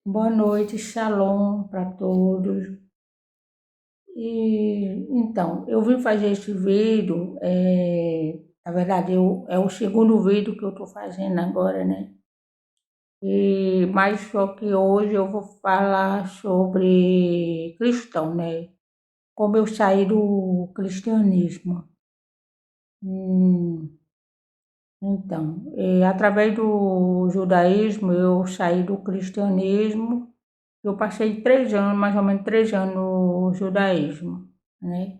Boa noite, shalom para todos. E então, eu vim fazer esse vídeo, na verdade, é o segundo vídeo que eu estou fazendo agora, né? Mas só que hoje eu vou falar sobre cristão, né? Como eu saí do cristianismo. Hum, Então, através do judaísmo, eu saí do cristianismo. Eu passei 3 anos, mais ou menos 3 anos no judaísmo, né?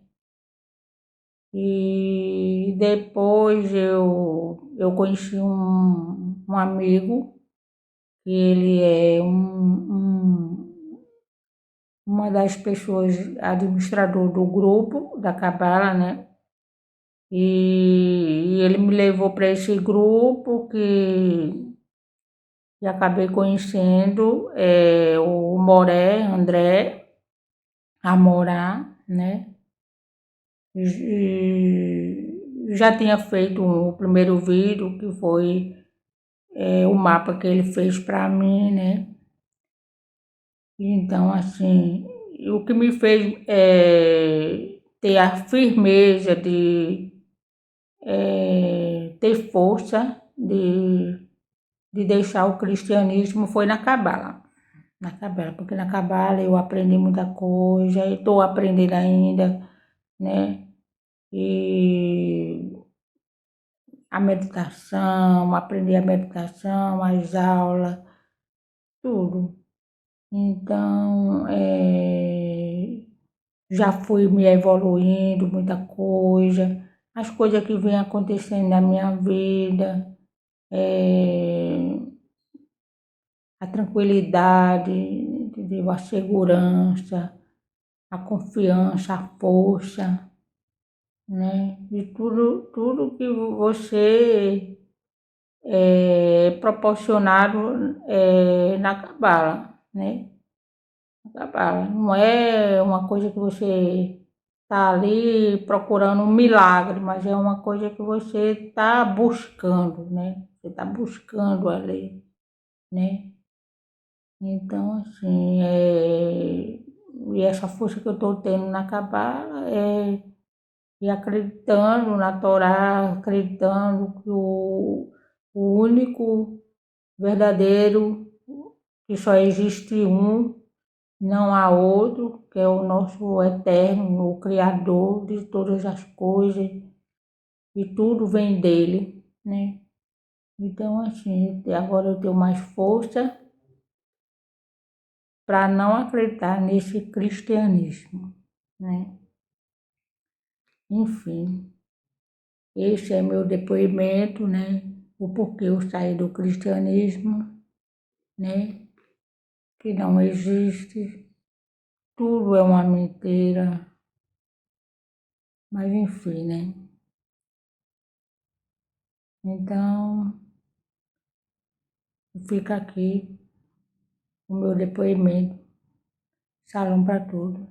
E depois eu conheci um amigo, que ele é uma das pessoas, administrador do grupo da Cabala, né? E ele me levou para esse grupo que acabei conhecendo o Moré, André Amorá, né? Já tinha feito o primeiro vídeo, que foi o mapa que ele fez para mim, né? Então, assim, o que me fez ter a firmeza de ter força de deixar o cristianismo foi na Cabala. Na Cabala, porque na Cabala eu aprendi muita coisa, e estou aprendendo ainda, né? E a meditação, aprender a meditação, as aulas, tudo. Então, já fui me evoluindo muita coisa, as coisas que vêm acontecendo na minha vida, a tranquilidade, entendeu? A segurança, a confiança, a força, né? E tudo que você proporcionado na Cabala, né? Na Cabala. Não é uma coisa que você está ali procurando um milagre, mas é uma coisa que você está buscando, né? Você está buscando ali, né? Então, assim, e essa força que eu estou tendo na Cabala e acreditando na Torá, acreditando que o único verdadeiro, que só existe um, não há outro, que é o nosso eterno, o Criador de todas as coisas, e tudo vem dele, né? Então, assim, agora eu tenho mais força para não acreditar nesse cristianismo, né? Enfim, esse é meu depoimento, né? O porquê eu saí do cristianismo, né? Que não existe, tudo é uma mentira, mas enfim, né? Então, fica aqui o meu depoimento. Salão para tudo.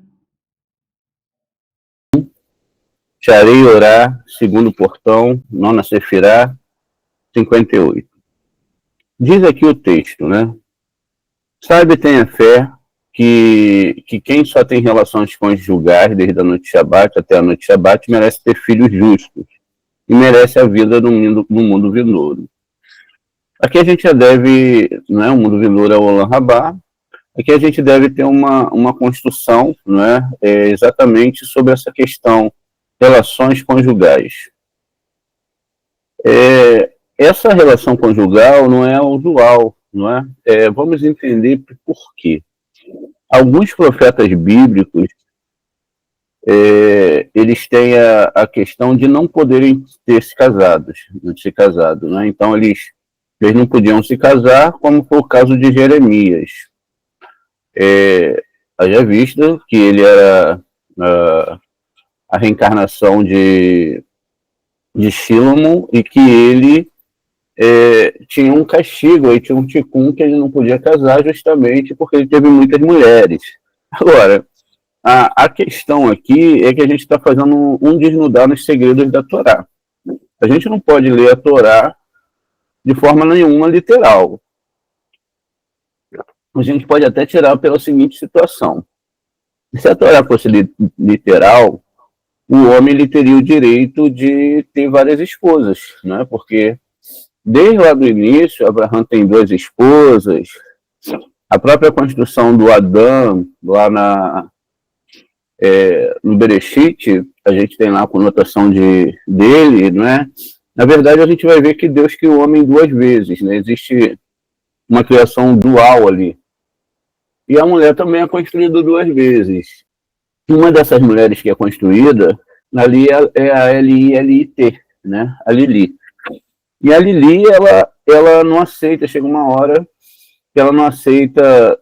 Sharei Orá, segundo portão, nona Sefirá, 58. Diz aqui o texto, né? Saiba e tenha fé que quem só tem relações conjugais desde a noite de Shabat até a noite de Shabat merece ter filhos justos e merece a vida no mundo vindouro. Aqui a gente já deve, não é? O mundo vindouro é o Olam Rabá. Aqui a gente deve ter uma construção, não é? Exatamente sobre essa questão relações conjugais. Essa relação conjugal não é usual, não é? Vamos entender por quê. Alguns profetas bíblicos, eles têm a questão de não poderem ter se casado, né? Então eles não podiam se casar, como foi o caso de Jeremias. Haja visto que ele era a reencarnação de Shílomo e que ele tinha um castigo, aí tinha um ticum que ele não podia casar justamente porque ele teve muitas mulheres. Agora, a questão aqui é que a gente está fazendo um desnudar nos segredos da Torá. A gente não pode ler a Torá de forma nenhuma literal. A gente pode até tirar pela seguinte situação. Se a Torá fosse literal, o homem ele teria o direito de ter várias esposas, né? Porque desde lá do início, Abraão tem 2 esposas, a própria construção do Adão, lá no Bereshit, a gente tem lá a conotação dele, né? Na verdade, a gente vai ver que Deus criou o homem 2 vezes, né? Existe uma criação dual ali. E a mulher também é construída 2 vezes. Uma dessas mulheres que é construída, ali é a L-I-L-I-T, né? A Lili. E a Lili, ela não aceita, chega uma hora que ela não aceita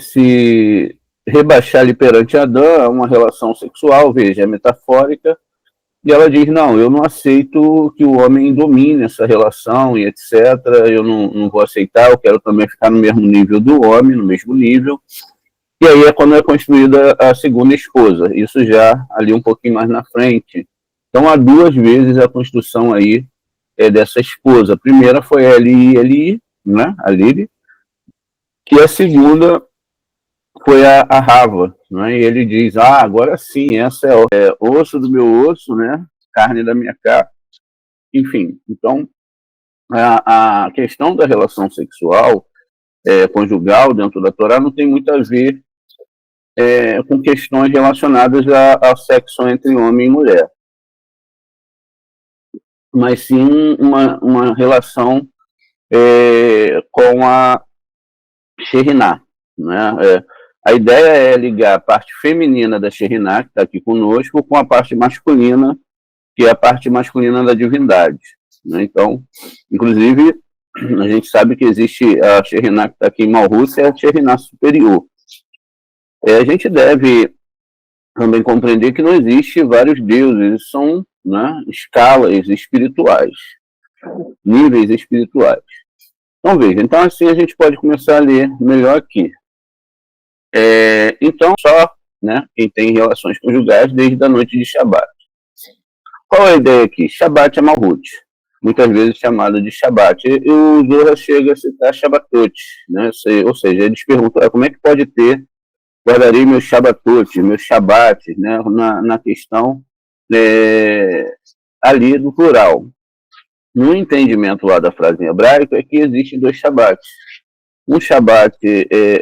se rebaixar ali perante Adão a uma relação sexual, veja, é metafórica, e ela diz, não, eu não aceito que o homem domine essa relação e etc, eu não vou aceitar, eu quero também ficar no mesmo nível do homem, no mesmo nível. E aí é quando é construída a segunda esposa, isso já ali um pouquinho mais na frente. Então há 2 vezes a construção aí dessa esposa. A primeira foi a Eli, né, a Lili, e a segunda foi a Rava, né, e ele diz, agora sim, essa é osso do meu osso, né, carne da minha carne. Enfim, então a questão da relação sexual conjugal dentro da Torá não tem muito a ver com questões relacionadas ao sexo entre homem e mulher, mas sim uma relação com a Sheriná, né? A ideia é ligar a parte feminina da Sheriná, que está aqui conosco, com a parte masculina, que é a parte masculina da divindade, né? Então, inclusive, a gente sabe que existe a Sheriná que está aqui em Malhut, é a Sheriná superior. A gente deve também compreender que não existe vários deuses, são, né, escalas espirituais, níveis espirituais. Então, veja, então assim a gente pode começar a ler melhor aqui. Então, só, né, quem tem relações conjugais desde a noite de Shabat. Qual é a ideia aqui? Shabat é Malhut, muitas vezes chamado de Shabat. E o Zohar chega a citar Shabatot, né? Ou seja, eles perguntam como é que pode ter, guardarei meus Shabatot, meus Shabat, né, na questão ali do plural. No entendimento lá da frase em hebraico é que existem 2 Shabats. Um Shabat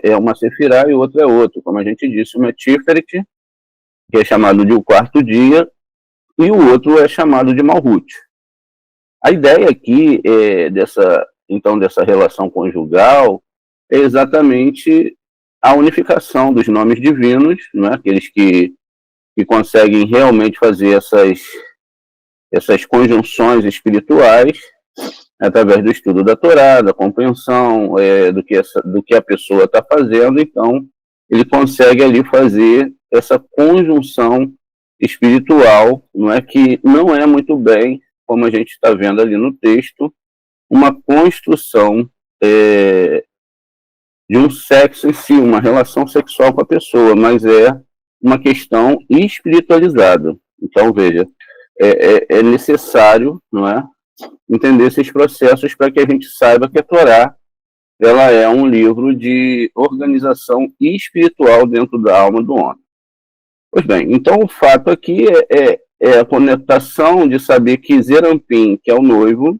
é uma Sefirá e o outro é outro. Como a gente disse, uma é Tiferet, que é chamado de o 4º dia, e o outro é chamado de Malhut. A ideia aqui dessa relação conjugal é exatamente a unificação dos nomes divinos, não é? Aqueles que conseguem realmente fazer essas conjunções espirituais através do estudo da Torá, da compreensão do que a pessoa está fazendo. Então, ele consegue ali fazer essa conjunção espiritual, não é, que não é muito bem, como a gente está vendo ali no texto, uma construção de um sexo em si, uma relação sexual com a pessoa, mas é uma questão espiritualizada. Então, veja, é necessário, não é, entender esses processos para que a gente saiba que a Torá ela é um livro de organização espiritual dentro da alma do homem. Pois bem, então o fato aqui é a conotação de saber que Zerampim, que é o noivo,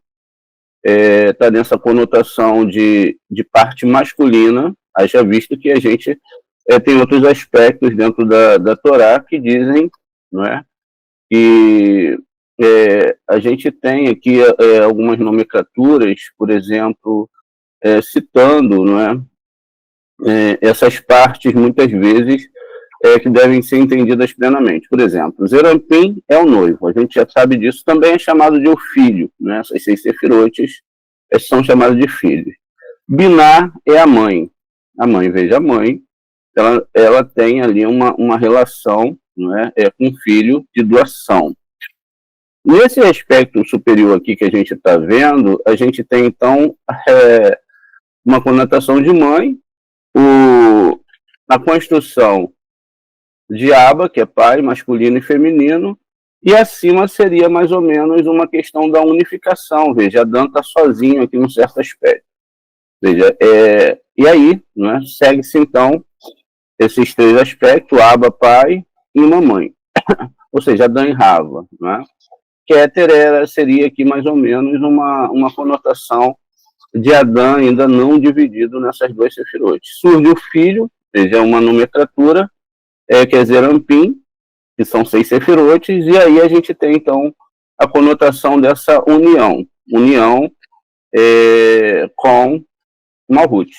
está nessa conotação de parte masculina, haja visto que a gente tem outros aspectos dentro da Torá que dizem, não é, que a gente tem aqui algumas nomenclaturas, por exemplo, citando, não é, essas partes, muitas vezes, que devem ser entendidas plenamente. Por exemplo, Zerampim é o noivo, a gente já sabe disso, também é chamado de o filho, né? Essas 6 sefirotes são chamadas de filhos. Biná é a mãe, veja, a mãe, ela tem ali uma relação, não é, com o filho de doação. Nesse aspecto superior aqui que a gente está vendo, a gente tem, então, uma conotação de mãe, a construção de Aba, que é pai, masculino e feminino, e acima seria mais ou menos uma questão da unificação. Veja, Adão está sozinho aqui num certo aspecto. Veja, e aí, né, segue-se então esses 3 aspectos, Aba, pai e mamãe. Ou seja, Adão e Rava. Né? Keter seria aqui mais ou menos uma conotação de Adão ainda não dividido nessas 2 sefirotes. Surge o filho, veja, uma nomenclatura, que é Zerampim, que são 6 sefirotes, e aí a gente tem, então, a conotação dessa união com Malhut.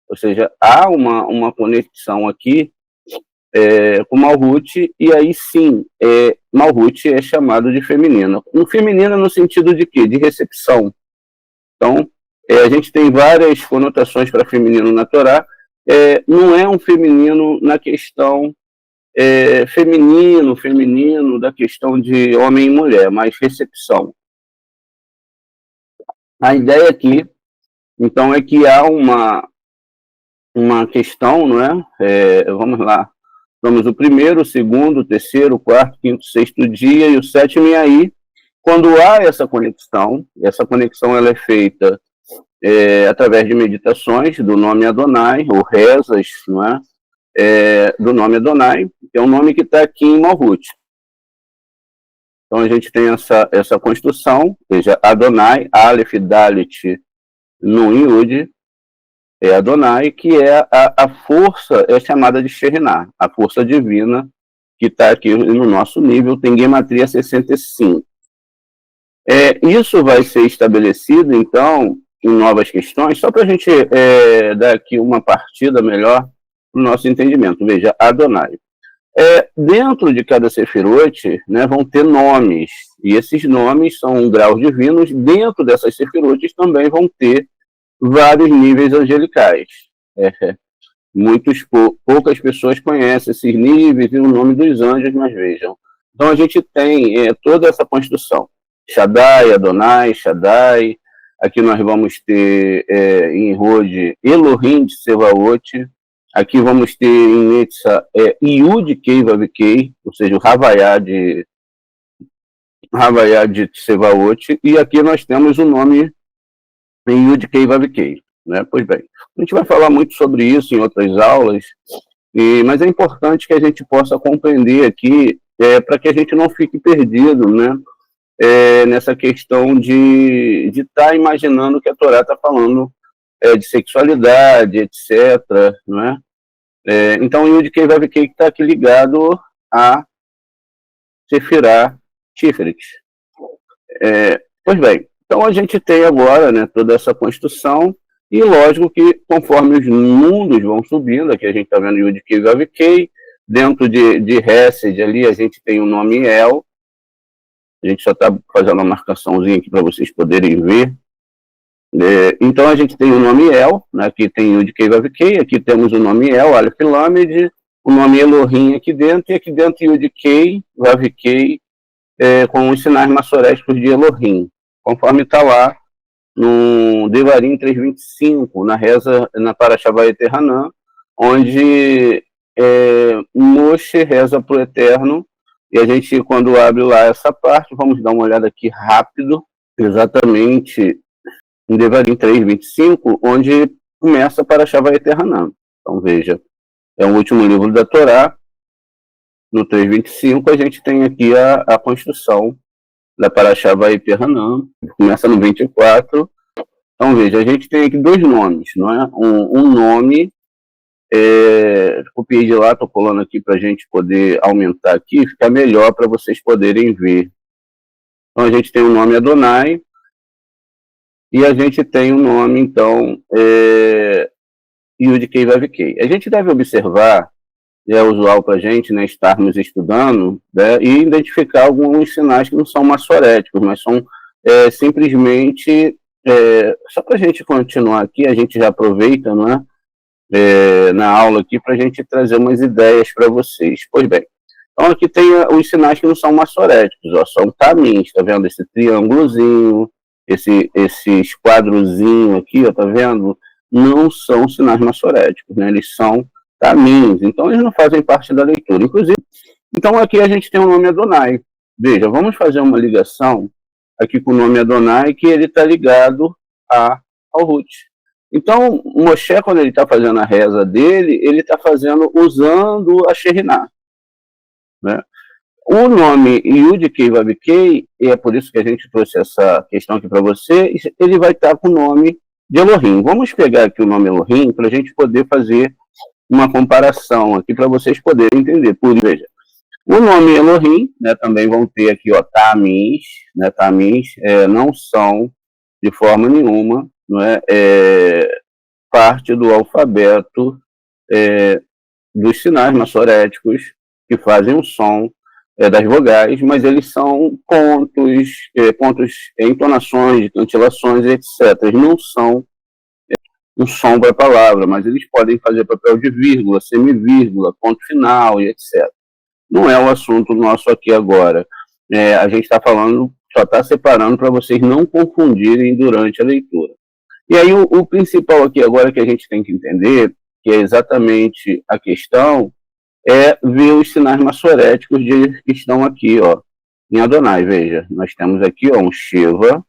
Ou seja, há uma conexão aqui com Malhut, e aí sim, Malhut é chamado de feminina. Feminina no sentido de quê? De recepção. Então, a gente tem várias conotações para feminino na Torá, não é um feminino na questão feminino, da questão de homem e mulher, mas recepção. A ideia aqui, então, é que há uma questão, não é? Vamos lá, vamos o primeiro, o segundo, o terceiro, o quarto, quinto, sexto dia e o sétimo, e aí, quando há essa conexão ela é feita através de meditações do nome Adonai, ou rezas, não é? Do nome Adonai, que é um nome que está aqui em Malhut. Então a gente tem essa construção, veja, Adonai, Aleph, Dalet, Nun, Yud, Adonai, que é a força, chamada de Sherinah, a força divina, que está aqui no nosso nível, tem gematria 65. Isso vai ser estabelecido, então, em novas questões, só para a gente dar aqui uma partida melhor para o nosso entendimento. Veja, Adonai. Dentro de cada sefirote, né, vão ter nomes, e esses nomes são graus divinos. Dentro dessas sefirotes também vão ter vários níveis angelicais. Poucas pessoas conhecem esses níveis e o nome dos anjos, mas vejam. Então a gente tem toda essa construção. Shaddai, Adonai, Shaddai. Aqui nós vamos ter em Rod Elohim de Sevaot. Aqui vamos ter em Netza Yud Kei Vav Kei, ou seja, o Havaiá de Sevaot. E aqui nós temos o nome em Yud Kei Vav Kei. Né? Pois bem, a gente vai falar muito sobre isso em outras aulas, mas é importante que a gente possa compreender aqui, para que a gente não fique perdido, né? Nessa questão de estar imaginando que a Torá está falando de sexualidade, etc. Não é? Então, o Yud Kei Vav Kei está aqui ligado a Sefirah Tiferet. Pois bem, então a gente tem agora, né, toda essa construção, e lógico que conforme os mundos vão subindo, aqui a gente está vendo Yud Kei Vav Kei, dentro de Hesed ali a gente tem o nome El, a gente só está fazendo uma marcaçãozinha aqui para vocês poderem ver. Então a gente tem o nome El, né, aqui tem Yud Kei Vav Kei, aqui temos o nome El, Aleph Lamed, o nome Elohim aqui dentro, e aqui dentro Yud Kei Vav Kei, com os sinais maçoréticos de Elohim, conforme está lá no Devarim 3:25, na reza, na Parashá Vayeter Hanan, onde Moshe reza para o Eterno, e a gente, quando abre lá essa parte, vamos dar uma olhada aqui rápido, exatamente em Devarim 3:25, onde começa a Parashá Vayeter Hanan. Então veja, é o último livro da Torá. No 3:25 a gente tem aqui a construção da Parashá Vayeter Hanan, começa no 24. Então veja, a gente tem aqui 2 nomes, não é? Um nome, copiei de lá, estou colando aqui para a gente poder aumentar aqui, ficar melhor para vocês poderem ver. Então, a gente tem o nome Adonai, e a gente tem o nome, então, Yud Kei Vav Kei. A gente deve observar, é usual para a gente, né, estarmos estudando, né, e identificar alguns sinais que não são maçoréticos, mas são simplesmente, só para a gente continuar aqui, a gente já aproveita, não é? Na aula aqui para a gente trazer umas ideias para vocês. Pois bem, então aqui tem os sinais que não são maçoréticos, ó, são caminhos, tá vendo? Esse triângulozinho, esse quadrozinho aqui, ó, tá vendo? Não são sinais maçoréticos, né? Eles são caminhos, então eles não fazem parte da leitura. Inclusive, então aqui a gente tem o nome Adonai. Veja, vamos fazer uma ligação aqui com o nome Adonai, que ele está ligado ao Ruth. Então, o Moshe, quando ele está fazendo a reza dele, ele está fazendo usando a Shekhinah, né? O nome Yud Kei Vav Kei, e é por isso que a gente trouxe essa questão aqui para você, ele vai estar com o nome de Elohim. Vamos pegar aqui o nome Elohim para a gente poder fazer uma comparação aqui para vocês poderem entender. Por isso, veja, o nome Elohim, né, também vão ter aqui, ó, Tamins, né, Tamins não são de forma nenhuma, não é, parte do alfabeto dos sinais maçoréticos que fazem o som das vogais, mas eles são pontos, entonações, cantilações, etc. Eles não são um som para a palavra, mas eles podem fazer papel de vírgula, semivírgula, ponto final e etc. Não é o assunto nosso aqui agora. A gente está falando, só está separando para vocês não confundirem durante a leitura. E aí o principal aqui agora que a gente tem que entender, que é exatamente a questão, é ver os sinais maçoréticos que estão aqui, ó, em Adonai. Veja, nós temos aqui, ó, um Sheva,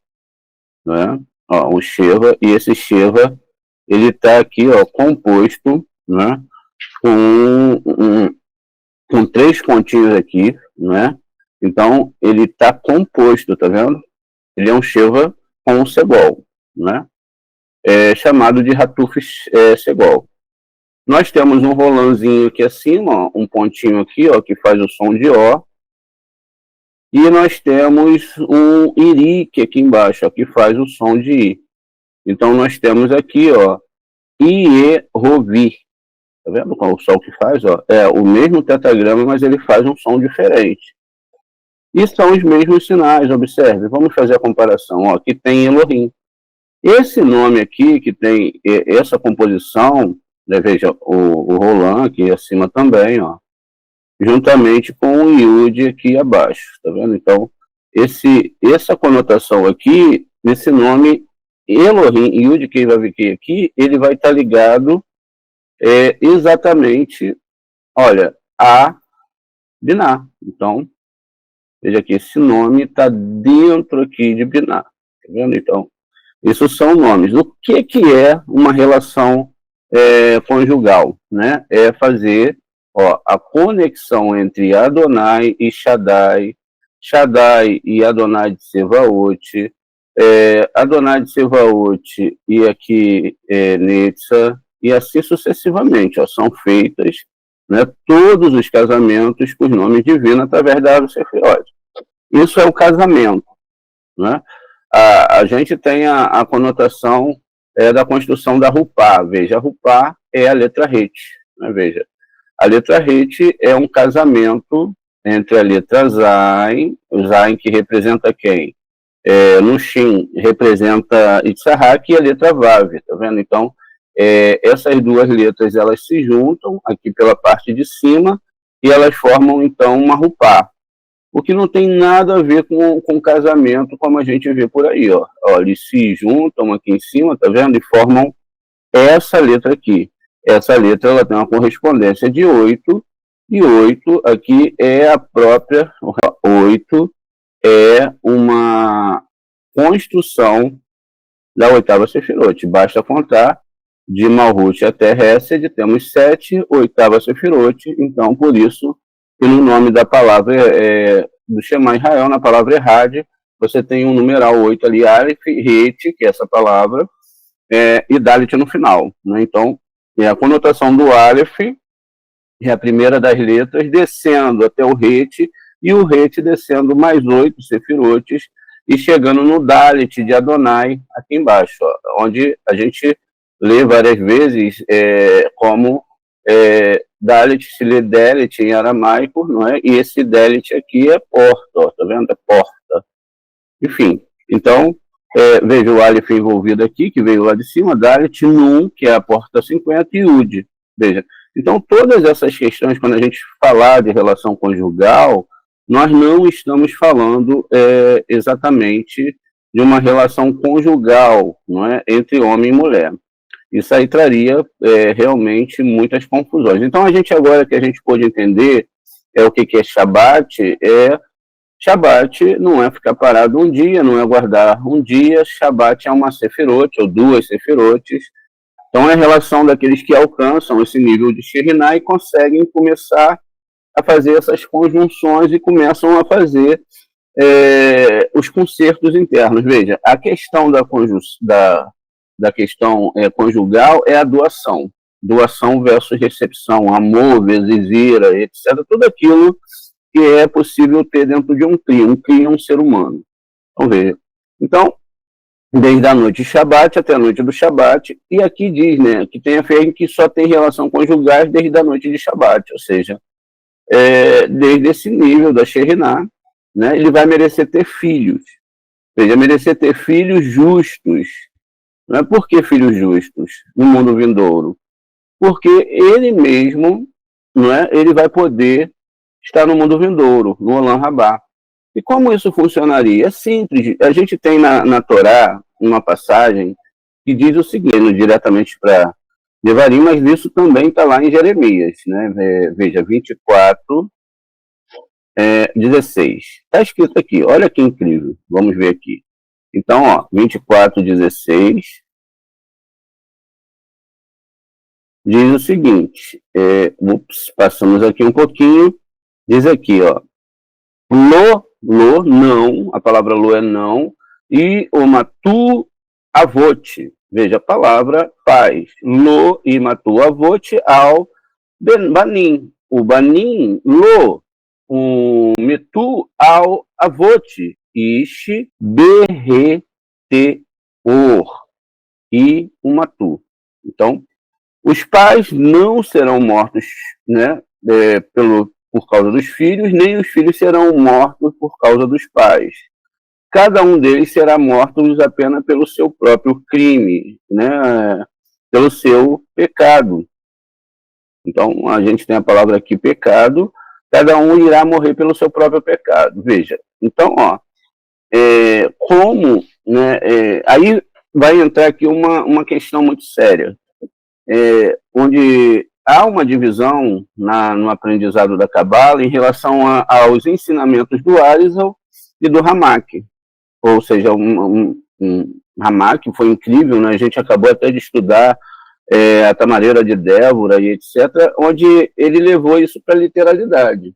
né? Ó, um Sheva, e esse Sheva, ele está aqui, ó, composto, né, com 3 pontinhos aqui, né? Então, ele está composto, tá vendo? Ele é um Sheva com um Segol, né? Chamado de Hatuf Segol. Nós temos um rolanzinho aqui acima, ó, um pontinho aqui, ó, que faz o som de Ó. E nós temos um Irique aqui embaixo, ó, que faz o som de I. Então, nós temos aqui, ó, Ie Rovi. Tá vendo qual o som que faz? Ó? É o mesmo tetragrama, mas ele faz um som diferente. E são os mesmos sinais, observe. Vamos fazer a comparação. Ó, aqui tem Elohim. Esse nome aqui, que tem essa composição, né, veja, o Roland aqui acima também, ó, juntamente com o Yud aqui abaixo, tá vendo? Então, essa conotação aqui, nesse nome Elohim, Yud Kei Vav Kei aqui, ele vai estar ligado exatamente, olha, a Biná. Então, veja aqui, esse nome está dentro aqui de Biná, tá vendo? Então, isso são nomes. O que é uma relação conjugal, né? É fazer, ó, a conexão entre Adonai e Shaddai, Shaddai e Adonai de Sevaot, Adonai de Sevaot e aqui Netza, e assim sucessivamente, ó, são feitas, né, todos os casamentos com os nomes divinos através da árvore Sefirot. Isso é o casamento, né? A gente tem a conotação da construção da Rupá. Veja, a Rupá é a letra Het, né? Veja, a letra Het é um casamento entre a letra Zain, o Zain que representa quem? No Shin representa Itzahak, e a letra Vav, tá vendo? Então, essas duas letras, elas se juntam aqui pela parte de cima e elas formam, então, uma Rupá. O que não tem nada a ver com casamento, como a gente vê por aí, ó. Eles se juntam aqui em cima, tá vendo? E formam essa letra aqui. Essa letra, ela tem uma correspondência de 8, e 8 aqui é a própria, 8 é uma construção da oitava Sefirot. Basta contar de Malhut até Hesed, temos 7, oitava Sefirot, então por isso, pelo nome da palavra do Shema Israel, na palavra Errad, você tem um numeral 8 ali, Aleph, Het, que é essa palavra, e Dalet no final, né? Então, a conotação do Aleph é a primeira das letras, descendo até o Het, e o Het descendo mais 8 sefirotes e chegando no Dalet de Adonai, aqui embaixo, ó, onde a gente lê várias vezes como Dalet se lê Delet em aramaico, não é? E esse Delet aqui é porta, ó, tá vendo? É porta. Enfim, então, veja o Aleph envolvido aqui, que veio lá de cima, Dalet, Nun, que é a porta 50, e Ud. Veja, então todas essas questões, quando a gente falar de relação conjugal, nós não estamos falando exatamente de uma relação conjugal, não é, entre homem e mulher. Isso aí traria realmente muitas confusões. Então, a gente agora que a gente pôde entender o que é Shabat, Shabat não é ficar parado um dia, não é guardar um dia, Shabat é uma sefirot, ou duas sefirotes. Então, é a relação daqueles que alcançam esse nível de Shekhinah e conseguem começar a fazer essas conjunções e começam a fazer os concertos internos. Veja, a questão da questão conjugal é a doação. Doação versus recepção, amor versus ira, etc. Tudo aquilo que é possível ter dentro de um cri. Um cri é um ser humano. Então, veja. Então, desde a noite de Shabat até a noite do Shabat, e aqui diz, né, que tem a fé em que só tem relação conjugal desde a noite de Shabat, ou seja, desde esse nível da Shekhinah, né, ele vai merecer ter filhos. Veja, merecer ter filhos justos. Não é por que filhos justos no mundo vindouro? Porque ele mesmo, não é, ele vai poder estar no mundo vindouro, no Olam Rabá. E como isso funcionaria? É simples. A gente tem na Torá uma passagem que diz o seguinte, diretamente para Devarim, mas isso também está lá em Jeremias, né? Veja, 24, 16. Está escrito aqui, olha que incrível. Vamos ver aqui. Então, ó, 24, 16, diz o seguinte, passamos aqui um pouquinho, diz aqui, ó, lo, não, a palavra lo é não, e o matu avote, veja a palavra paz, lo e matu avote ao banim, o banim, lo, o metu ao avote, ishi berre te or, e o matu. Então, os pais não serão mortos, né, por causa dos filhos, nem os filhos serão mortos por causa dos pais. Cada um deles será morto apenas pelo seu próprio crime, né, pelo seu pecado. Então, a gente tem a palavra aqui, pecado, cada um irá morrer pelo seu próprio pecado. Veja, então, ó, como, né, aí vai entrar aqui uma questão muito séria, onde há uma divisão no aprendizado da Cabala em relação aos ensinamentos do Arizal e do Ramak. Ou seja, um Ramak foi incrível, né? A gente acabou até de estudar a Tamareira de Débora e etc., onde ele levou isso para a literalidade.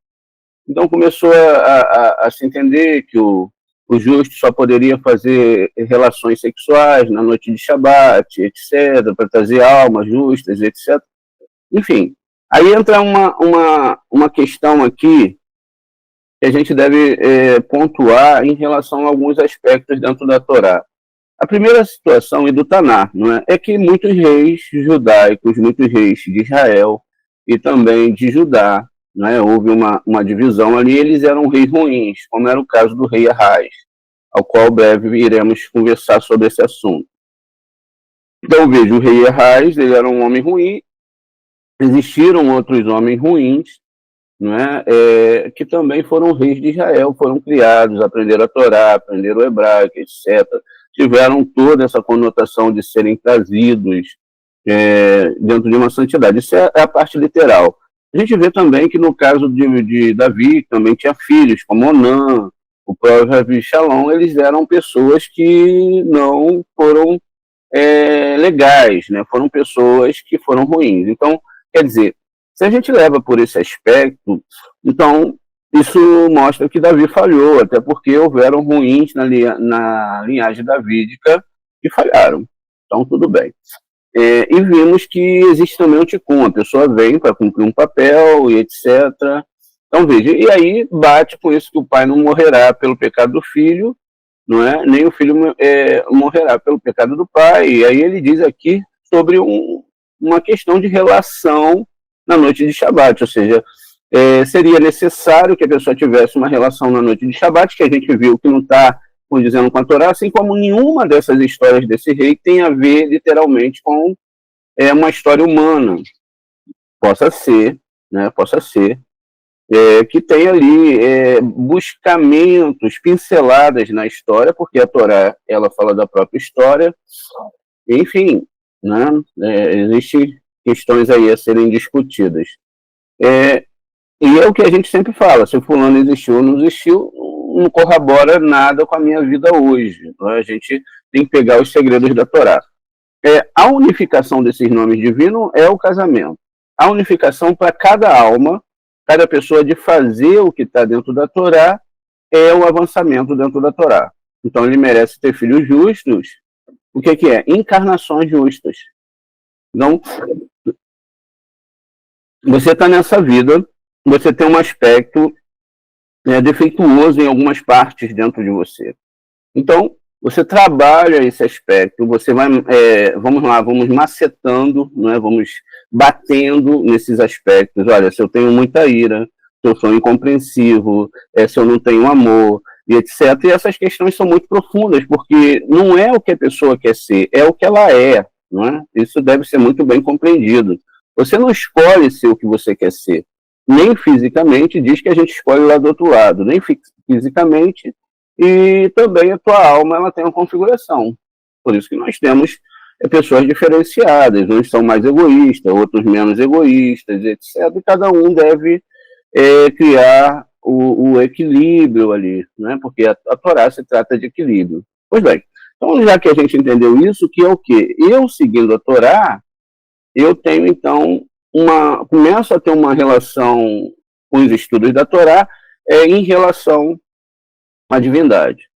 Então começou a se entender que o justo só poderia fazer relações sexuais na noite de Shabat, etc., para trazer almas justas, etc. Enfim, aí entra uma questão aqui que a gente deve pontuar em relação a alguns aspectos dentro da Torá. A primeira situação e do Taná, não é? É que muitos reis judaicos, muitos reis de Israel e também de Judá, não é? Houve uma divisão ali, eles eram reis ruins, como era o caso do rei Ahaz, ao qual breve iremos conversar sobre esse assunto. Então veja, o rei Ahaz, ele era um homem ruim, existiram outros homens ruins, não é? Que também foram reis de Israel, foram criados, aprenderam a Torá, aprenderam o hebraico, etc., tiveram toda essa conotação de serem trazidos dentro de uma santidade. Isso é a parte literal. A gente vê também que no caso de Davi, também tinha filhos, como Onã, o próprio Shalom, eles eram pessoas que não foram legais, né? Foram pessoas que foram ruins. Então, quer dizer, se a gente leva por esse aspecto, então isso mostra que Davi falhou, até porque houveram ruins na linhagem davídica que falharam. Então, tudo bem. E vimos que existe também um ticum, a pessoa vem para cumprir um papel e etc., Então, veja, e aí bate com isso que o pai não morrerá pelo pecado do filho, não é? Nem o filho morrerá pelo pecado do pai. E aí ele diz aqui sobre uma questão de relação na noite de Shabat, ou seja, seria necessário que a pessoa tivesse uma relação na noite de Shabat, que a gente viu que não está condizendo com a Torá, assim como nenhuma dessas histórias desse rei tem a ver literalmente com uma história humana. Possa ser, né? Possa ser. Que tem ali buscamentos, pinceladas na história, porque a Torá, ela fala da própria história, enfim, né, existem questões aí a serem discutidas. E é o que a gente sempre fala, se o fulano existiu ou não existiu, não corrobora nada com a minha vida hoje. Né? A gente tem que pegar os segredos da Torá. A unificação desses nomes divinos é o casamento. A unificação para cada alma, cada pessoa de fazer o que está dentro da Torá, é o avançamento dentro da Torá. Então ele merece ter filhos justos. O que é? Encarnações justas. Então, você está nessa vida, você tem um aspecto defeituoso em algumas partes dentro de você. Então, você trabalha esse aspecto, você vai, vamos macetando, né, vamos batendo nesses aspectos. Olha, se eu tenho muita ira, se eu sou incompreensivo, se eu não tenho amor, e etc. E essas questões são muito profundas, porque não é o que a pessoa quer ser, é o que ela é. Não é? Isso deve ser muito bem compreendido. Você não escolhe ser o que você quer ser. Nem fisicamente, diz que a gente escolhe lá do outro lado, nem fisicamente, e também a tua alma ela tem uma configuração. Por isso que nós temos pessoas diferenciadas, uns são mais egoístas, outros menos egoístas, etc. E cada um deve criar o equilíbrio ali, né? Porque a Torá se trata de equilíbrio. Pois bem, então já que a gente entendeu isso, que é o quê? Eu seguindo a Torá, eu tenho então começo a ter uma relação com os estudos da Torá em relação à divindade.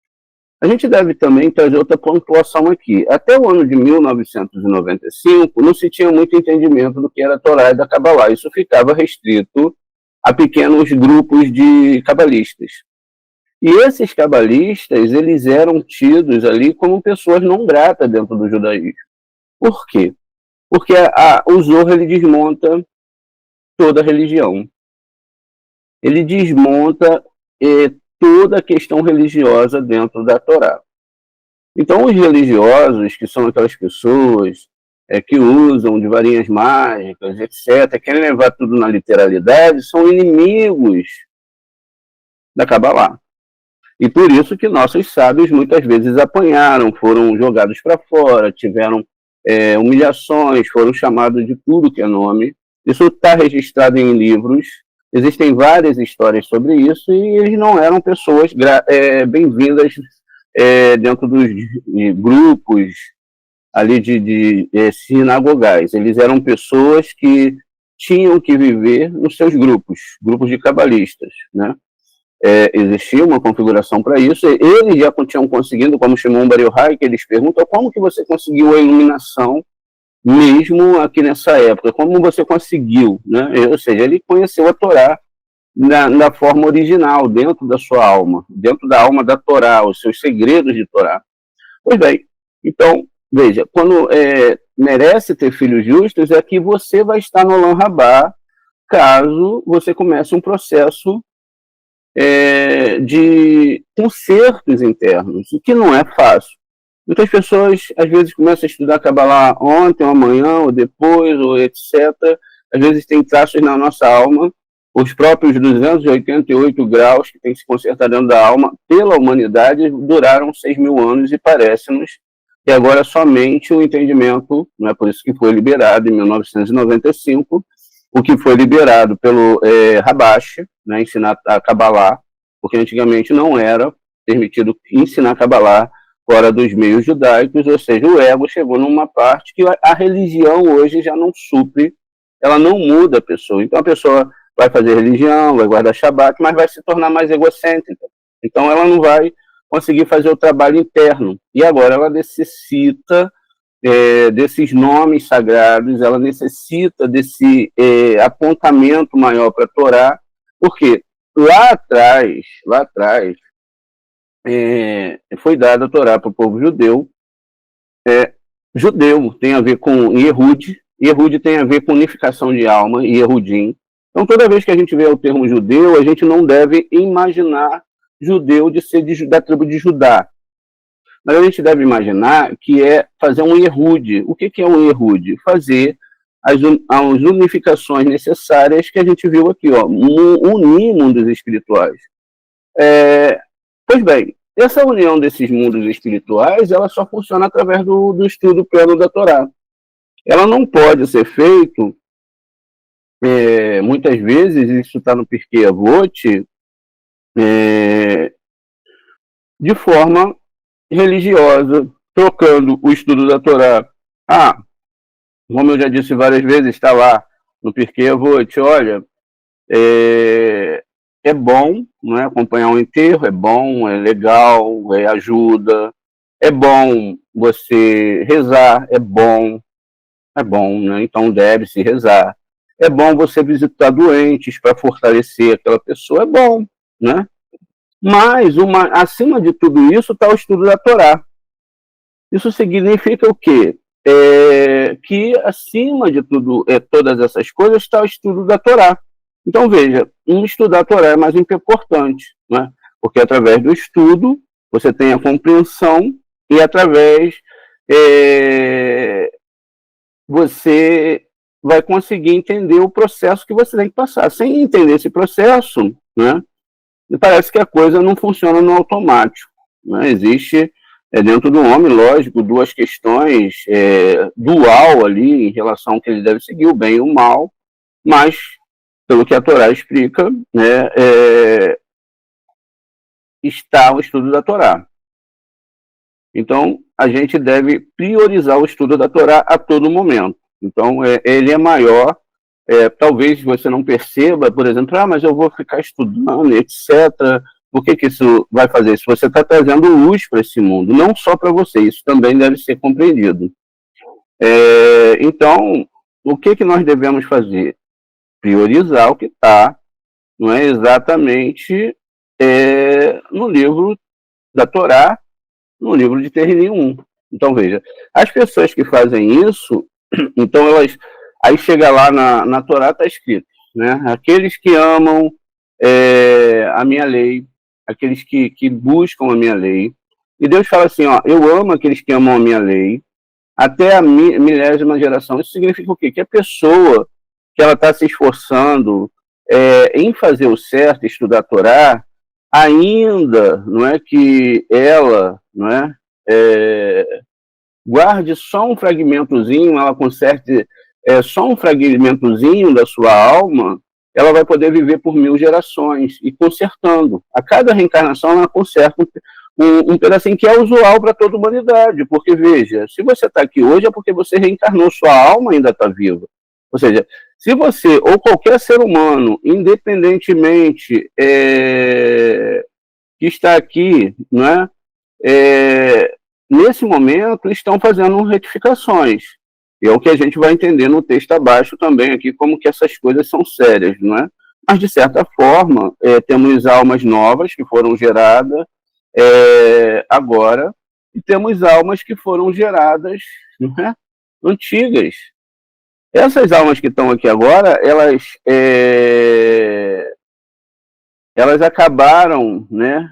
A gente deve também trazer outra pontuação aqui. Até o ano de 1995, não se tinha muito entendimento do que era a Torá e da Cabalá. Isso ficava restrito a pequenos grupos de cabalistas. E esses cabalistas, eles eram tidos ali como pessoas não gratas dentro do judaísmo. Por quê? Porque o Zohar, ele desmonta toda a religião. Ele desmonta toda a questão religiosa dentro da Torá. Então, os religiosos, que são aquelas pessoas que usam de varinhas mágicas, etc., querem levar tudo na literalidade, são inimigos da Cabalá. E por isso que nossos sábios muitas vezes apanharam, foram jogados para fora, tiveram humilhações, foram chamados de tudo que é nome. Isso está registrado em livros, existem várias histórias sobre isso, e eles não eram pessoas bem-vindas dentro dos grupos ali de sinagogais. Eles eram pessoas que tinham que viver nos seus grupos de cabalistas, né? Existia uma configuração para isso. Eles já tinham conseguido, como Shimon Bar Yochai, que eles perguntam como que você conseguiu a iluminação mesmo aqui nessa época, como você conseguiu, né? Ou seja, ele conheceu a Torá na forma original, dentro da sua alma, dentro da alma da Torá, os seus segredos de Torá. Pois bem, então, veja, quando merece ter filhos justos, é que você vai estar no Olam Rabá, caso você comece um processo de consertos internos, o que não é fácil. Muitas pessoas, às vezes, começam a estudar Cabalá ontem, ou amanhã, ou depois, ou etc. Às vezes tem traços na nossa alma, os próprios 288 graus que tem que se consertar dentro da alma, pela humanidade, duraram 6.000 anos e parece-nos que agora somente o entendimento, não é por isso que foi liberado em 1995, o que foi liberado pelo Rabash, né, ensinar a Cabalá, porque antigamente não era permitido ensinar Cabalá fora dos meios judaicos, ou seja, o ego chegou numa parte que a religião hoje já não supre, ela não muda a pessoa. Então a pessoa vai fazer religião, vai guardar Shabat, mas vai se tornar mais egocêntrica. Então ela não vai conseguir fazer o trabalho interno. E agora ela necessita desses nomes sagrados, ela necessita desse apontamento maior para a Torá, Porque lá atrás, foi dada a Torá para o povo judeu. Judeu tem a ver com Yehud, Yehud tem a ver com unificação de alma, Yehudim. Então, toda vez que a gente vê o termo judeu, a gente não deve imaginar judeu de ser da tribo de Judá. Mas a gente deve imaginar que é fazer um Yehud. O que é um Yehud? Fazer as unificações necessárias que a gente viu aqui, ó, unir mundos espirituais. Pois bem, essa união desses mundos espirituais, ela só funciona através do estudo pleno da Torá. Ela não pode ser feito, muitas vezes, isso está no Pirkei Avot, de forma religiosa, trocando o estudo da Torá. Como eu já disse várias vezes, está lá no Pirkei Avot, olha, é bom, não é, acompanhar um enterro, é bom, é legal, ajuda, é bom você rezar, é bom, né? Então deve-se rezar. É bom você visitar doentes para fortalecer aquela pessoa, é bom, né? Mas, acima de tudo isso, está o estudo da Torá. Isso significa o quê? Que acima de tudo, todas essas coisas, está o estudo da Torá. Então, veja, estudar a Torá é mais importante, né? Porque através do estudo, você tem a compreensão e através você vai conseguir entender o processo que você tem que passar. Sem entender esse processo, né, parece que a coisa não funciona no automático, né? Existe dentro do homem, lógico, duas questões dual ali em relação ao que ele deve seguir, o bem e o mal, mas, pelo que a Torá explica, né, está o estudo da Torá. Então, a gente deve priorizar o estudo da Torá a todo momento. Então, ele é maior. Talvez você não perceba, por exemplo, mas eu vou ficar estudando, etc. Por que isso vai fazer isso? Você está trazendo luz para esse mundo, não só para você, isso também deve ser compreendido. Então, o que nós devemos fazer? Priorizar o que está, não é exatamente no livro da Torá, no livro de Tehillim 1. Então, veja, as pessoas que fazem isso, então elas, aí chega lá na Torá, está escrito, né? Aqueles que amam a minha lei, aqueles que buscam a minha lei, e Deus fala assim, ó, eu amo aqueles que amam a minha lei, até a milésima geração. Isso significa o quê? Que a pessoa que ela está se esforçando em fazer o certo, estudar a Torá, ainda não é que ela, não é, guarde só um fragmentozinho, ela conserte só um fragmentozinho da sua alma, ela vai poder viver por 1000 gerações e consertando. A cada reencarnação ela conserta um pedacinho que é usual para toda a humanidade, porque veja, se você está aqui hoje é porque você reencarnou, sua alma ainda está viva. Ou seja, se você, ou qualquer ser humano, independentemente que está aqui, não é, nesse momento estão fazendo retificações. E é o que a gente vai entender no texto abaixo também aqui, como que essas coisas são sérias, não é? Mas, de certa forma, temos almas novas que foram geradas agora, e temos almas que foram geradas, não é, antigas. Essas almas que estão aqui agora, elas acabaram, né,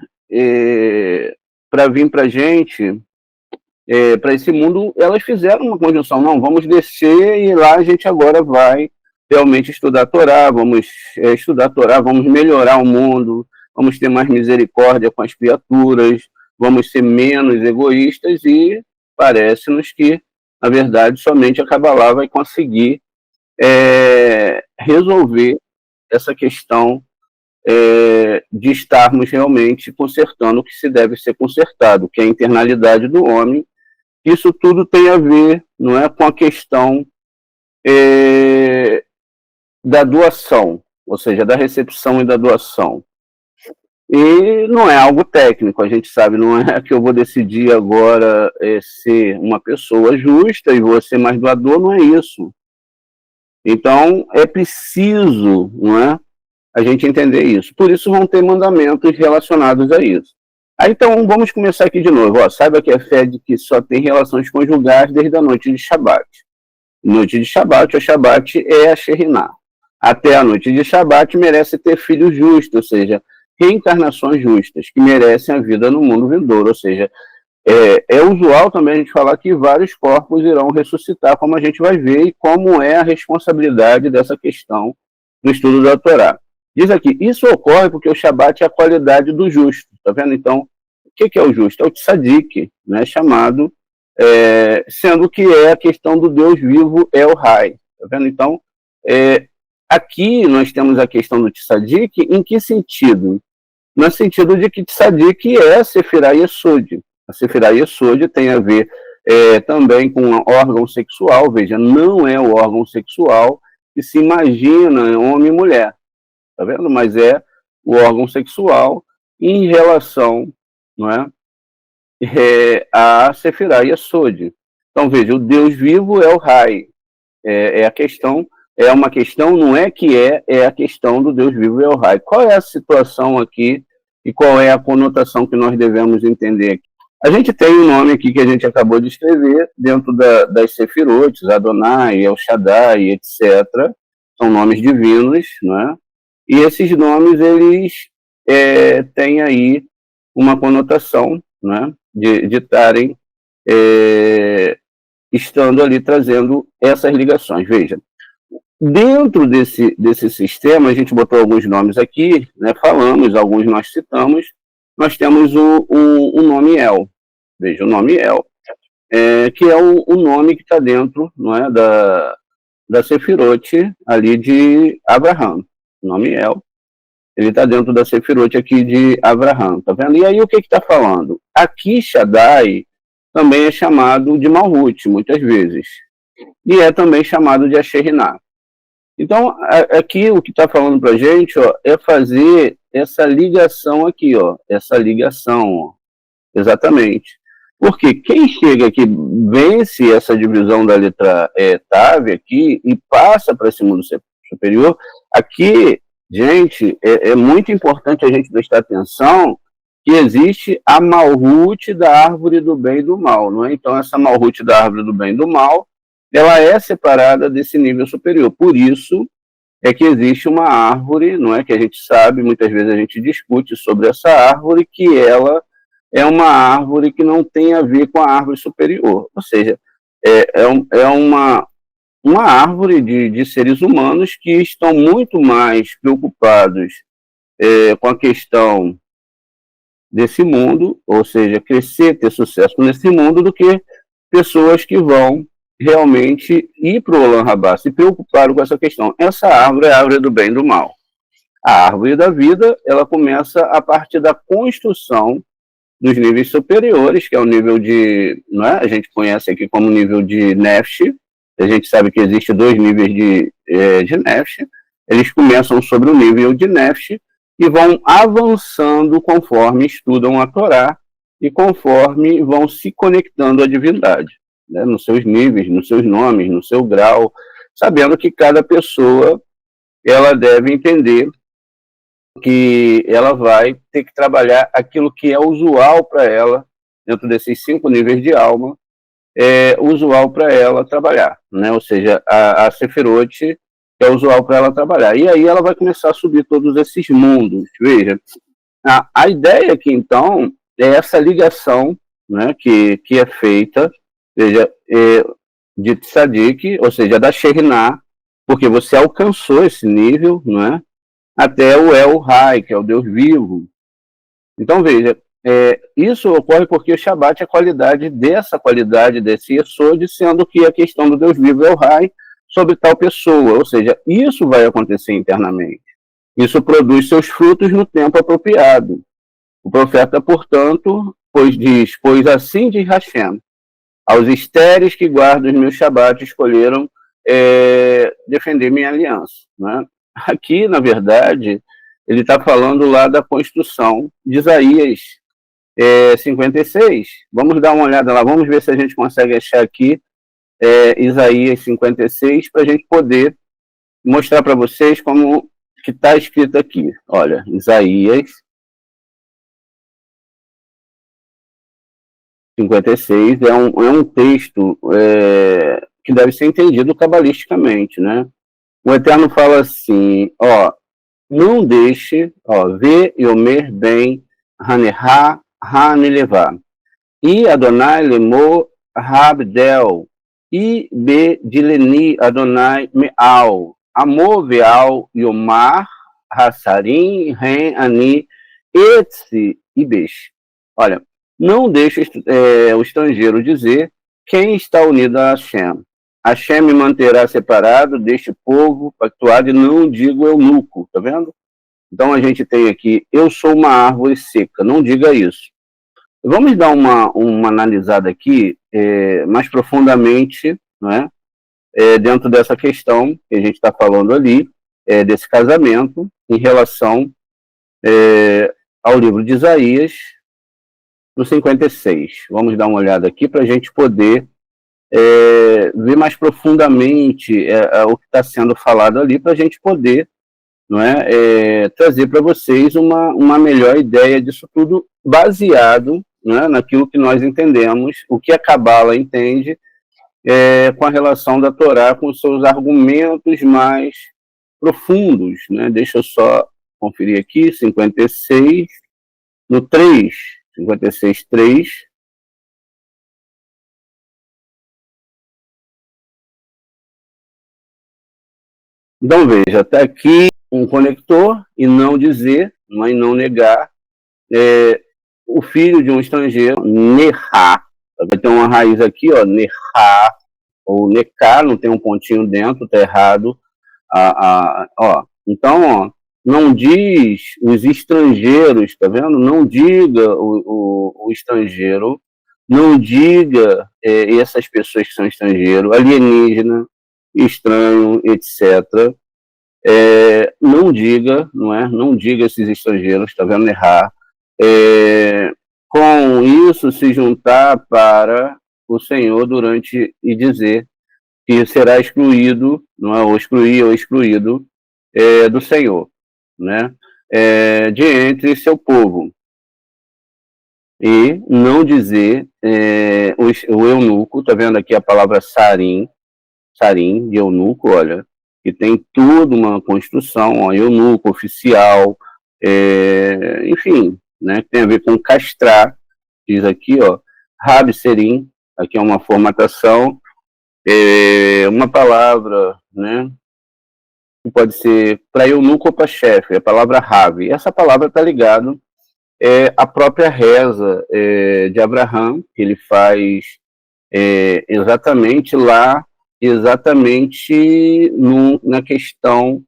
para vir para a gente, para esse mundo, elas fizeram uma conjunção. Não, vamos descer e lá a gente agora vai realmente estudar a Torá, vamos estudar a Torá, vamos melhorar o mundo, vamos ter mais misericórdia com as criaturas, vamos ser menos egoístas e parece-nos que, na verdade, somente a Kabbalah vai conseguir resolver essa questão de estarmos realmente consertando o que se deve ser consertado, que é a internalidade do homem. Isso tudo tem a ver, não é, com a questão da doação, ou seja, da recepção e da doação. E não é algo técnico, a gente sabe, não é que eu vou decidir agora ser uma pessoa justa e vou ser mais doador, não é isso. Então, é preciso, não é, a gente entender isso. Por isso vão ter mandamentos relacionados a isso. Aí, então, vamos começar aqui de novo. Ó, saiba que a fé de que só tem relações conjugais desde a noite de Shabat. Noite de Shabat, o Shabat é a Sheriná. Até a noite de Shabat merece ter filhos justos, ou seja, reencarnações justas, que merecem a vida no mundo vindouro. Ou seja, é usual também a gente falar que vários corpos irão ressuscitar, como a gente vai ver, e como é a responsabilidade dessa questão no estudo da Torá. Diz aqui, isso ocorre porque o Shabat é a qualidade do justo, tá vendo? Então, o que é o justo? É o tzadik, né, chamado, sendo que é a questão do Deus vivo, é o Rai, tá vendo? Então, aqui nós temos a questão do tzadik, em que sentido? No sentido de que tzadik é a Sefirah Yesod. A Sefirah Yesod tem a ver também com um órgão sexual, veja, não é o órgão sexual que se imagina homem e mulher, tá vendo? Mas é o órgão sexual em relação, não é, a Sefirah Yesod. Então, veja, o Deus vivo é o Rai. A questão, uma questão, não é que é a questão do Deus vivo é o Rai. Qual é a situação aqui e qual é a conotação que nós devemos entender aqui? A gente tem um nome aqui que a gente acabou de escrever dentro das Sefirotes, Adonai, El Shaddai, etc. São nomes divinos, né? E esses nomes, eles têm aí uma conotação, né? De estarem estando ali trazendo essas ligações. Veja, dentro desse sistema, a gente botou alguns nomes aqui, né? Falamos, alguns nós citamos, nós temos o nome El. Veja, o nome El, que é o nome que está dentro, não é, da Sefirote ali de Abraham. O nome El, ele está dentro da Sefirote aqui de Abraham, tá vendo? E aí o que está falando? Aqui Shaddai também é chamado de Malhut, muitas vezes. E é também chamado de Asheriná. Então, aqui o que está falando para a gente, ó, é fazer essa ligação aqui, ó, essa ligação, ó, exatamente. Porque quem chega aqui, vence essa divisão da letra Tav aqui e passa para esse mundo superior, aqui, gente, é muito importante a gente prestar atenção que existe a Malhut da árvore do bem e do mal, não é? Então, essa Malhut da árvore do bem e do mal, ela é separada desse nível superior. Por isso é que existe uma árvore, não é? Que a gente sabe, muitas vezes a gente discute sobre essa árvore, que ela é uma árvore que não tem a ver com a árvore superior. Ou seja, é uma árvore de seres humanos que estão muito mais preocupados com a questão desse mundo, ou seja, crescer, ter sucesso nesse mundo, do que pessoas que vão realmente ir para o Olam Rabá, se preocuparam com essa questão. Essa árvore é a árvore do bem e do mal. A árvore da vida, ela começa a partir da construção dos níveis superiores, que é o nível de, não é? A gente conhece aqui como nível de Nefesh. A gente sabe que existe 2 níveis de Nefesh. Eles começam sobre o nível de Nefesh e vão avançando conforme estudam a Torá e conforme vão se conectando à divindade, né? Nos seus níveis, nos seus nomes, no seu grau, sabendo que cada pessoa ela deve entender que ela vai ter que trabalhar aquilo que é usual para ela, dentro desses 5 níveis de alma, usual para ela trabalhar, né? Ou seja, a Sefirote é usual para ela trabalhar. E aí ela vai começar a subir todos esses mundos. Veja, a ideia aqui, então, é essa ligação, né, que é feita, veja, de Tzadik, ou seja, da Sheriná, porque você alcançou esse nível, não é? Até o El Rai, que é o Deus vivo. Então, veja, isso ocorre porque o Shabat é a qualidade desse Yesod, sendo que a questão do Deus vivo é o Rai sobre tal pessoa. Ou seja, isso vai acontecer internamente. Isso produz seus frutos no tempo apropriado. O profeta, portanto, pois assim diz Hashem, aos estéreis que guardam os meus Shabat escolheram defender minha aliança, né? Aqui, na verdade, ele está falando lá da construção de Isaías 56. Vamos dar uma olhada lá, vamos ver se a gente consegue achar aqui Isaías 56, para a gente poder mostrar para vocês como que está escrito aqui. Olha, Isaías 56 é um texto que deve ser entendido cabalisticamente, né? O Eterno fala assim, ó, não deixe, ó, ver Yomer ben Hanerá Hanelevá. E Adonai Lemo Rabdel. E Be Dileni Adonai Meal. Amor Veal Yomar Hassarim Ren Ani Etsi Ibesh. Olha, não deixe o estrangeiro dizer quem está unido a Hashem. Hashem me manterá separado deste povo pactuado e não digo eunuco, tá vendo? Então a gente tem aqui, eu sou uma árvore seca, não diga isso. Vamos dar uma analisada aqui mais profundamente, não é? Dentro dessa questão que a gente está falando ali, desse casamento, em relação ao livro de Isaías, no 56. Vamos dar uma olhada aqui para a gente poder ver mais profundamente o que está sendo falado ali, para a gente poder, não é, trazer para vocês uma melhor ideia disso tudo, baseado, né, naquilo que nós entendemos, o que a Cabala entende com a relação da Torá, com os seus argumentos mais profundos. Né? Deixa eu só conferir aqui, 56, no 3, 56, 3. Então, veja, até aqui um conector e não dizer, mas não negar, o filho de um estrangeiro, Nerá, vai ter uma raiz aqui, ó, Nerá, ou Neká, não tem um pontinho dentro, tá errado. Ó. Então, ó, não diz os estrangeiros, tá vendo? Não diga o estrangeiro, não diga essas pessoas que são estrangeiros, alienígena, estranho, etc. Não diga, não é? Não diga esses estrangeiros, tá vendo? Errar. Com isso se juntar para o Senhor durante e dizer que será excluído, não é? Ou excluir ou excluído do Senhor, né? De entre seu povo. E não dizer o eunuco, tá vendo aqui a palavra sarim, de eunuco, olha, que tem toda uma construção, ó, eunuco, oficial, enfim, né, que tem a ver com castrar, diz aqui, ó, Rab Serim, aqui é uma formatação, uma palavra, né, que pode ser para eunuco ou para chefe, a palavra Rab. Essa palavra está ligada à própria reza de Abraham, que ele faz exatamente lá, exatamente na questão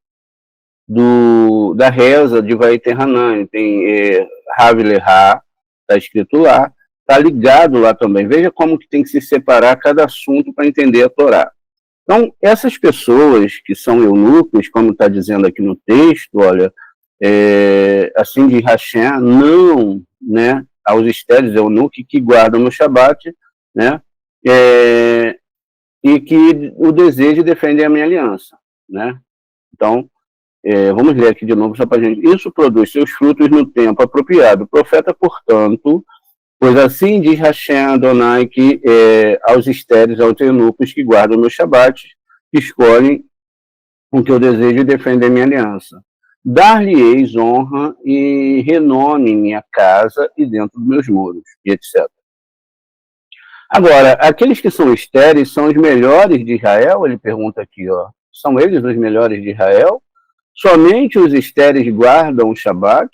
da reza de Vaiter Hanan. Tem Rav Lerá, está escrito lá, está ligado lá também. Veja como que tem que se separar cada assunto para entender a Torá. Então, essas pessoas que são eunucos, como está dizendo aqui no texto, olha, assim de Hashem, não, né, aos estéreis eunucos que guardam no Shabat, né, e que o desejo defende a minha aliança, né? Então, vamos ler aqui de novo só para a gente. Isso produz seus frutos no tempo apropriado. O profeta, portanto, pois assim diz Hashem Adonai, que aos estéreis, aos eunucos que guardam no Shabat, escolhem o que eu desejo e defendem a minha aliança. Dar-lhe-eis honra e renome em minha casa e dentro dos meus muros, e etc. Agora, aqueles que são estéreis são os melhores de Israel? Ele pergunta aqui, ó. São eles os melhores de Israel? Somente os estéreis guardam o Shabat?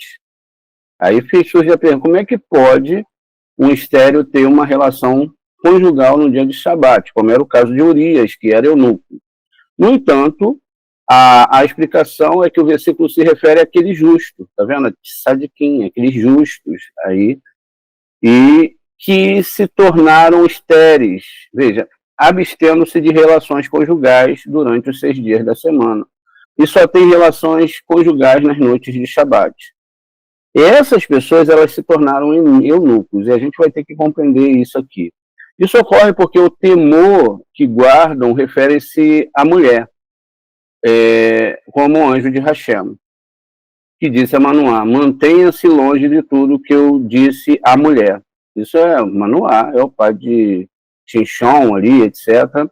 Aí surge a pergunta, como é que pode um estéreo ter uma relação conjugal no dia de Shabat, como era o caso de Urias, que era eunuco? No entanto, a explicação é que o versículo se refere àquele justo, tá vendo? Sadiquim, aqueles justos aí, e que se tornaram estéreis, veja, abstendo-se de relações conjugais durante os 6 dias da semana. E só tem relações conjugais nas noites de Shabat. E essas pessoas, elas se tornaram eunucos, e a gente vai ter que compreender isso aqui. Isso ocorre porque o temor que guardam refere-se à mulher, como anjo de Hashem. que disse a Manoá: mantenha-se longe de tudo que eu disse à mulher. Isso é Manoá, é o pai de Xinchon ali, etc.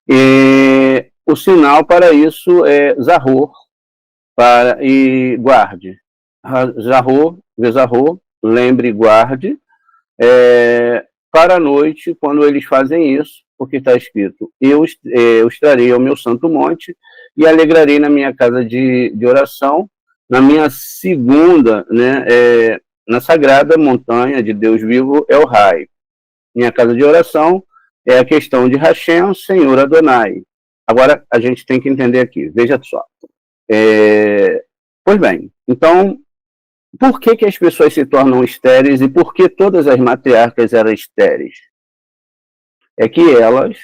E o sinal para isso é Zahor, e guarde. Zahor, Vezahor, lembre e guarde, para a noite, quando eles fazem isso, porque está escrito: eu estarei ao meu santo monte e alegrarei na minha casa de oração, na minha segunda, né, na sagrada montanha de Deus vivo, El Rai. Minha casa de oração é a questão de Hashem, Senhor Adonai. Agora, a gente tem que entender aqui, veja só. Pois bem, então, por que as pessoas se tornam estéreis e por que todas as matriarcas eram estéreis? É que elas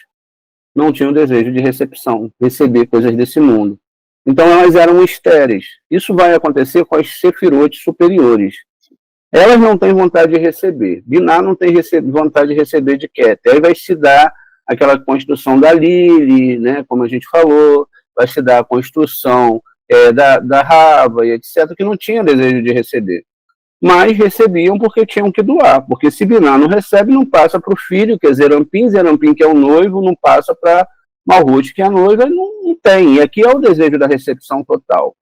não tinham desejo de recepção, receber coisas desse mundo. Então elas eram estéreis. Isso vai acontecer com as sefirotes superiores. Elas não têm vontade de receber. Biná não tem vontade de receber de Ket. Aí vai se dar aquela construção da Lili, né, como a gente falou, vai se dar a construção da Rava e etc., que não tinha desejo de receber. Mas recebiam porque tinham que doar, porque se Biná não recebe, não passa para o filho, que é Zerampim, Zerampim, que é o noivo, não passa para Malhut, que é a noiva, não tem. E aqui é o desejo da recepção total.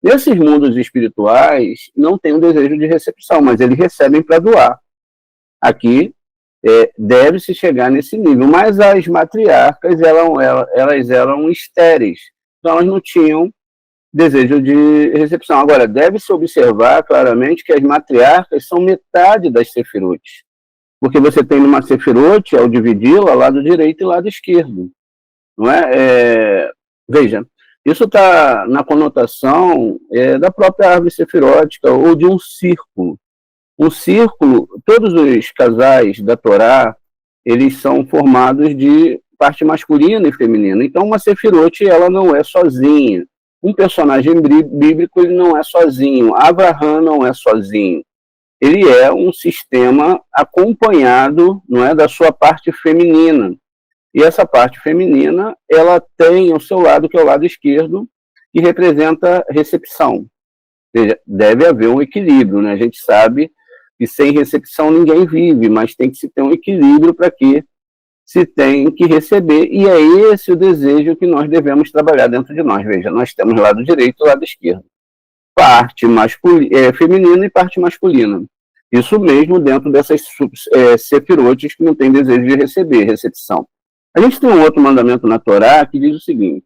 Nesses mundos espirituais, não tem o desejo de recepção, mas eles recebem para doar. Aqui, deve-se chegar nesse nível. Mas as matriarcas, elas eram estéreis, então elas não tinham desejo de recepção. Agora, deve-se observar claramente que as matriarcas são metade das sefirotes, porque você tem numa sefirote, ao dividi-la, lado direito e lado esquerdo. Não é? Veja, isso está na conotação da própria árvore sefirótica ou de um círculo. Um círculo, todos os casais da Torá, eles são formados de parte masculina e feminina. Então, uma sefirote, ela não é sozinha. Um personagem bíblico, ele não é sozinho. Abraham não é sozinho. Ele é um sistema acompanhado, não é, da sua parte feminina. E essa parte feminina, ela tem o seu lado, que é o lado esquerdo, que representa recepção. Ou seja, deve haver um equilíbrio, né? A gente sabe que sem recepção ninguém vive, mas tem que se ter um equilíbrio para que se tem que receber, e é esse o desejo que nós devemos trabalhar dentro de nós. Veja, nós temos lado direito e lado esquerdo. Parte feminina e parte masculina. Isso mesmo dentro dessas sefirotes que não têm desejo de receber, recepção. A gente tem um outro mandamento na Torá que diz o seguinte: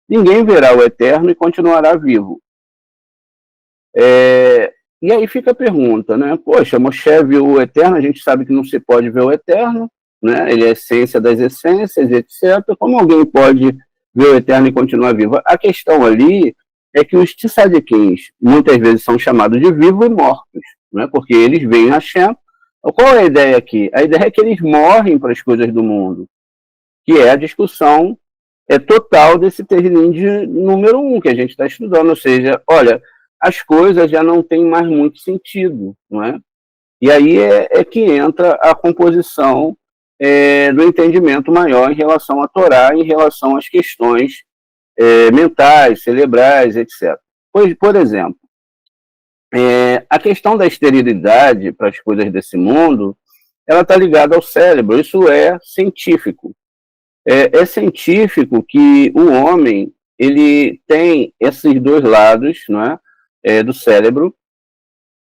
ninguém verá o Eterno e continuará vivo. E aí fica a pergunta, né? Poxa, Moshe viu o Eterno, a gente sabe que não se pode ver o Eterno, né? Ele é a essência das essências, etc. Como alguém pode ver o Eterno e continuar vivo? A questão ali é que os tzadikim muitas vezes são chamados de vivos e mortos, né? Porque eles veem Hashem. Qual é a ideia aqui? A ideia é que eles morrem para as coisas do mundo, que é a discussão total desse terreno de número 1 que a gente está estudando. Ou seja, olha, as coisas já não têm mais muito sentido, não é? E aí é que entra a composição do entendimento maior em relação à Torá, em relação às questões mentais, cerebrais, etc. Pois, por exemplo, a questão da esterilidade para as coisas desse mundo, ela está ligada ao cérebro. Isso é científico. É científico que o homem ele tem esses dois lados, não é, do cérebro,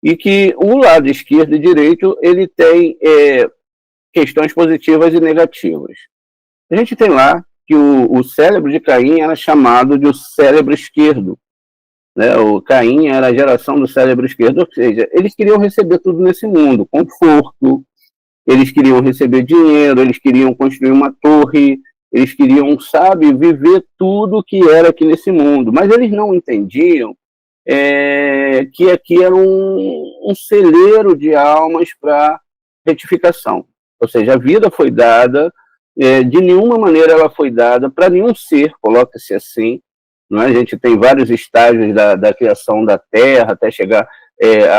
e que o lado esquerdo e direito ele tem questões positivas e negativas. A gente tem lá que o cérebro de Caim era chamado de o cérebro esquerdo, né? O Caim era a geração do cérebro esquerdo, ou seja, eles queriam receber tudo nesse mundo, conforto, eles queriam receber dinheiro, eles queriam construir uma torre, eles queriam, sabe, viver tudo que era aqui nesse mundo, mas eles não entendiam que aqui era um celeiro de almas para retificação. Ou seja, a vida foi dada, de nenhuma maneira ela foi dada para nenhum ser, coloca-se assim, não é? A gente tem vários estágios da criação da Terra até chegar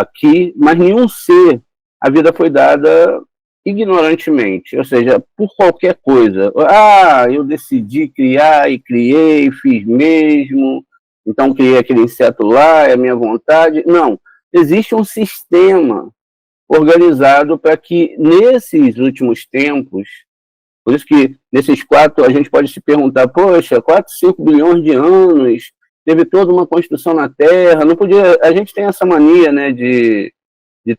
aqui, mas nenhum ser, a vida foi dada ignorantemente, ou seja, por qualquer coisa. Eu decidi criar e criei, fiz mesmo, então criei aquele inseto lá, é a minha vontade. Não, existe um sistema organizado para que nesses últimos tempos, por isso que nesses 4, a gente pode se perguntar, poxa, 4, 5 bilhões de anos, teve toda uma construção na Terra, não podia, a gente tem essa mania, né, de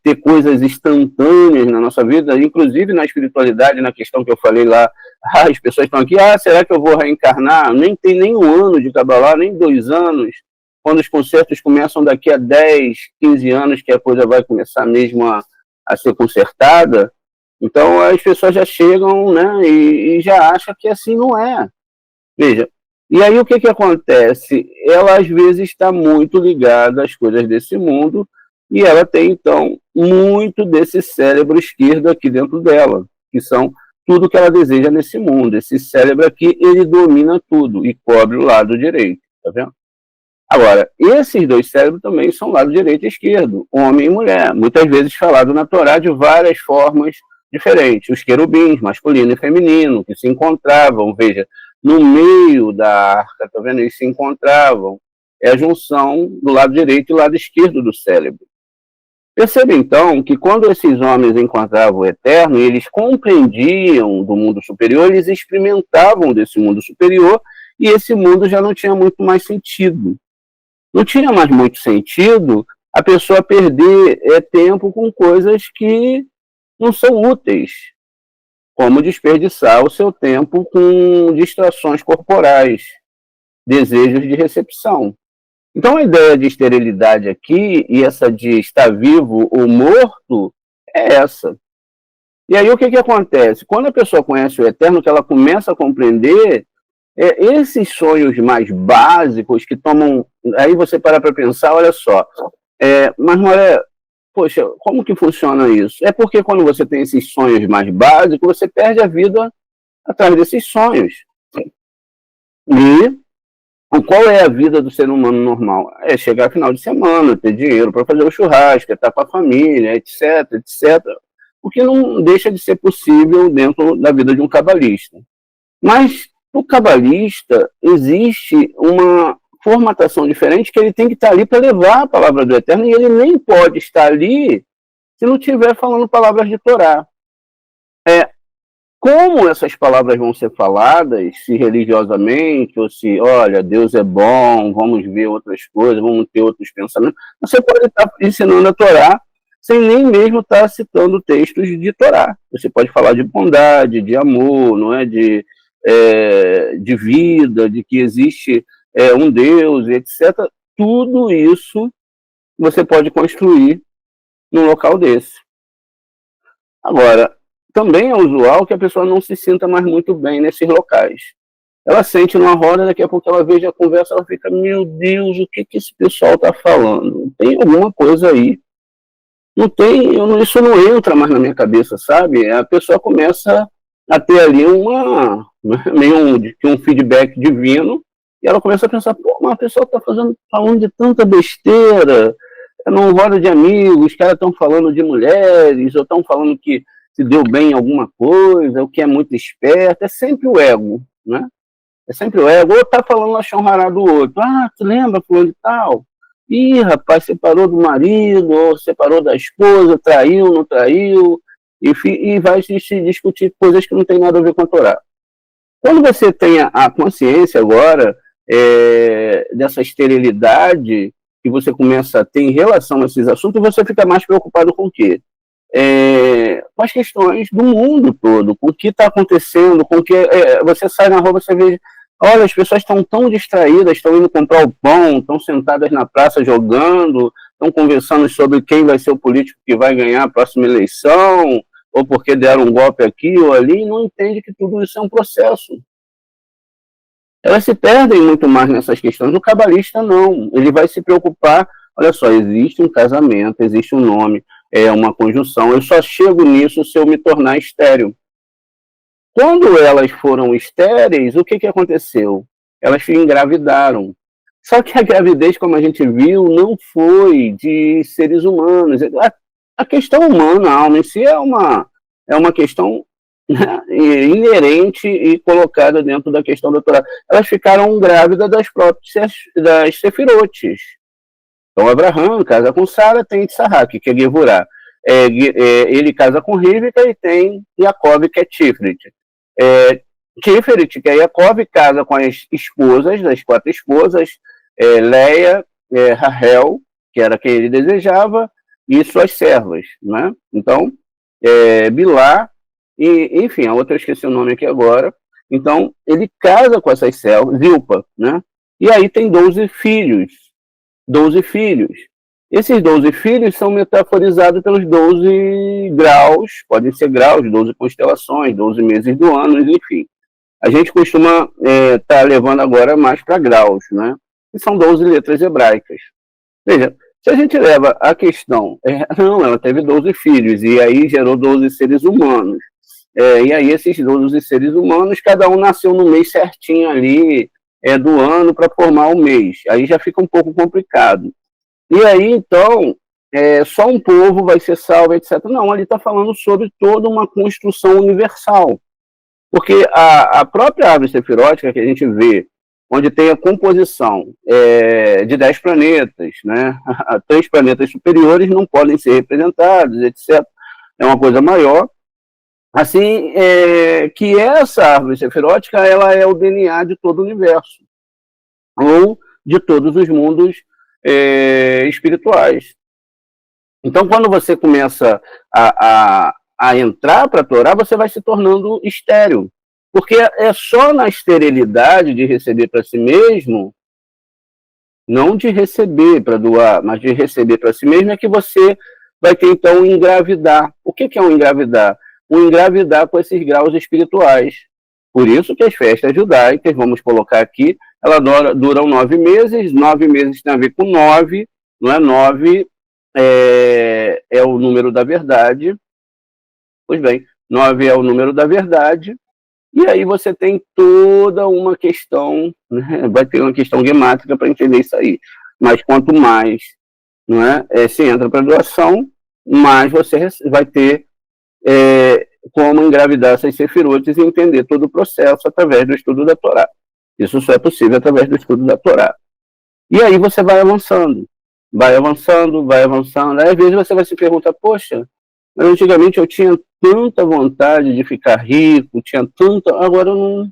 ter coisas instantâneas na nossa vida, inclusive na espiritualidade, na questão que eu falei lá, as pessoas estão aqui, será que eu vou reencarnar? Nem tem nem 1 ano de Kabbalah, nem 2 anos, quando os concertos começam daqui a 10, 15 anos, que a coisa vai começar mesmo a ser consertada, então as pessoas já chegam, né, e já acham que assim não é. Veja, e aí o que acontece? Ela às vezes está muito ligada às coisas desse mundo, e ela tem, então, muito desse cérebro esquerdo aqui dentro dela, que são tudo que ela deseja nesse mundo. Esse cérebro aqui, ele domina tudo e cobre o lado direito, tá vendo? Agora, esses 2 cérebros também são lado direito e esquerdo, homem e mulher, muitas vezes falado na Torá de várias formas diferentes. Os querubins, masculino e feminino, que se encontravam, veja, no meio da arca, tá vendo? Eles se encontravam. É a junção do lado direito e lado esquerdo do cérebro. Perceba, então, que quando esses homens encontravam o Eterno, e eles compreendiam do mundo superior, eles experimentavam desse mundo superior, e esse mundo já não tinha muito mais sentido. Não tinha mais muito sentido a pessoa perder tempo com coisas que não são úteis, como desperdiçar o seu tempo com distrações corporais, desejos de recepção. Então, a ideia de esterilidade aqui, e essa de estar vivo ou morto, é essa. E aí, o que acontece? Quando a pessoa conhece o Eterno, que ela começa a compreender, esses sonhos mais básicos que tomam... Aí você para pensar, olha só, mas não é... Poxa, como que funciona isso? É porque quando você tem esses sonhos mais básicos, você perde a vida atrás desses sonhos. E qual é a vida do ser humano normal? É chegar final de semana, ter dinheiro para fazer o churrasco, estar com a família, etc, etc. O que não deixa de ser possível dentro da vida de um cabalista. Mas, o cabalista, existe uma formatação diferente que ele tem que estar ali para levar a palavra do Eterno, e ele nem pode estar ali se não estiver falando palavras de Torá. Como essas palavras vão ser faladas, se religiosamente, ou se, olha, Deus é bom, vamos ver outras coisas, vamos ter outros pensamentos, você pode estar ensinando a Torá sem nem mesmo estar citando textos de Torá. Você pode falar de bondade, de amor, não é? De vida, de que existe um Deus, etc. Tudo isso você pode construir num local desse. Agora, também é usual que a pessoa não se sinta mais muito bem nesses locais. Ela sente numa roda, daqui a pouco ela veja a conversa, ela fica, meu Deus, o que esse pessoal está falando? Tem alguma coisa aí. Não tem, isso não entra mais na minha cabeça, sabe? A pessoa começa a ter ali meio um feedback divino, e ela começa a pensar, pô, mas a pessoa está falando de tanta besteira, num roda de amigos, os caras estão falando de mulheres, ou estão falando que se deu bem em alguma coisa, o que é muito esperto, é sempre o ego, né? É sempre o ego, ou tá falando a chonrará do outro, tu lembra fulano de tal? Ih, rapaz, separou do marido, ou separou da esposa, traiu, não traiu, e vai se discutir coisas que não tem nada a ver com a Torá. Quando você tem a consciência agora dessa esterilidade que você começa a ter em relação a esses assuntos, você fica mais preocupado com o quê? Com as questões do mundo todo, com o que está acontecendo, com o que você sai na rua, você vê, olha, as pessoas estão tão distraídas, estão indo comprar o pão, estão sentadas na praça jogando, estão conversando sobre quem vai ser o político que vai ganhar a próxima eleição, ou porque deram um golpe aqui ou ali, e não entende que tudo isso é um processo. Elas se perdem muito mais nessas questões. O cabalista não, ele vai se preocupar, olha só, existe um casamento, existe um nome, uma conjunção, eu só chego nisso se eu me tornar estéril. Quando elas foram estéreis, o que aconteceu? Elas se engravidaram. Só que a gravidez, como a gente viu, não foi de seres humanos. A questão humana, a alma em si, é uma questão né, inerente e colocada dentro da questão da Torá. Elas ficaram grávidas das próprias das Sefirotes. Então, Abraham casa com Sara, tem Tzahak, que é Gevurah. Ele casa com Rivka e tem Jacob, que é Tiferet. Tiferet, que é Jacob, casa com as esposas, das 4 esposas, Leia, Rahel, que era quem ele desejava, e suas servas, né? Então, Bilá, e, enfim, a outra eu esqueci o nome aqui agora. Então, ele casa com essas servas, Zilpa, né? E aí tem 12 filhos. 12 filhos. Esses 12 filhos são metaforizados pelos 12 graus, podem ser graus, 12 constelações, 12 meses do ano, enfim. A gente costuma estar levando agora mais para graus, né? Que são 12 letras hebraicas. Veja, se a gente leva a questão, não, ela teve 12 filhos, e aí gerou 12 seres humanos. E aí esses 12 seres humanos, cada um nasceu no mês certinho ali, do ano para formar o mês. Aí já fica um pouco complicado. E aí, então, só um povo vai ser salvo, etc. Não, ali está falando sobre toda uma construção universal. Porque a própria árvore sefirótica que a gente vê, onde tem a composição de 10 planetas, né? 3 planetas superiores não podem ser representados, etc. É uma coisa maior. Assim, que essa árvore sefirótica, ela é o DNA de todo o universo, ou de todos os mundos espirituais. Então, quando você começa a entrar para a Torá, você vai se tornando estéril, porque é só na esterilidade de receber para si mesmo, não de receber para doar, mas de receber para si mesmo, é que você vai ter, então, engravidar. O que é um engravidar? Um engravidar com esses graus espirituais. Por isso que as festas judaicas, vamos colocar aqui, elas duram 9 meses, 9 meses tem a ver com 9, não é? 9 é o número da verdade. Pois bem, 9 é o número da verdade, e aí você tem toda uma questão, né? Vai ter uma questão gemátrica para entender isso aí. Mas quanto mais, não é, se entra para a doação, mais você vai ter como engravidar essas sefirotes e entender todo o processo através do estudo da Torá. Isso só é possível através do estudo da Torá. E aí você vai avançando. Vai avançando, vai avançando. Aí, às vezes você vai se perguntar, poxa, antigamente eu tinha tanta vontade de ficar rico, tinha tanta... Agora não...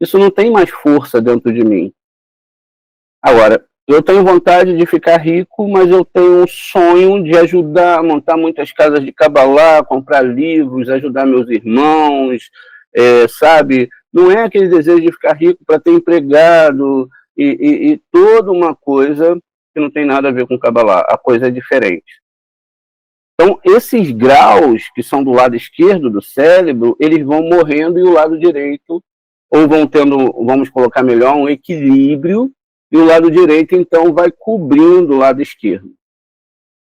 Isso não tem mais força dentro de mim. Agora, eu tenho vontade de ficar rico, mas eu tenho um sonho de ajudar, montar muitas casas de Kabbalah, comprar livros, ajudar meus irmãos, sabe? Não é aquele desejo de ficar rico para ter empregado e toda uma coisa que não tem nada a ver com Kabbalah. A coisa é diferente. Então, esses graus que são do lado esquerdo do cérebro, eles vão morrendo e o lado direito, ou vão tendo, vamos colocar melhor, um equilíbrio, e o lado direito, então, vai cobrindo o lado esquerdo.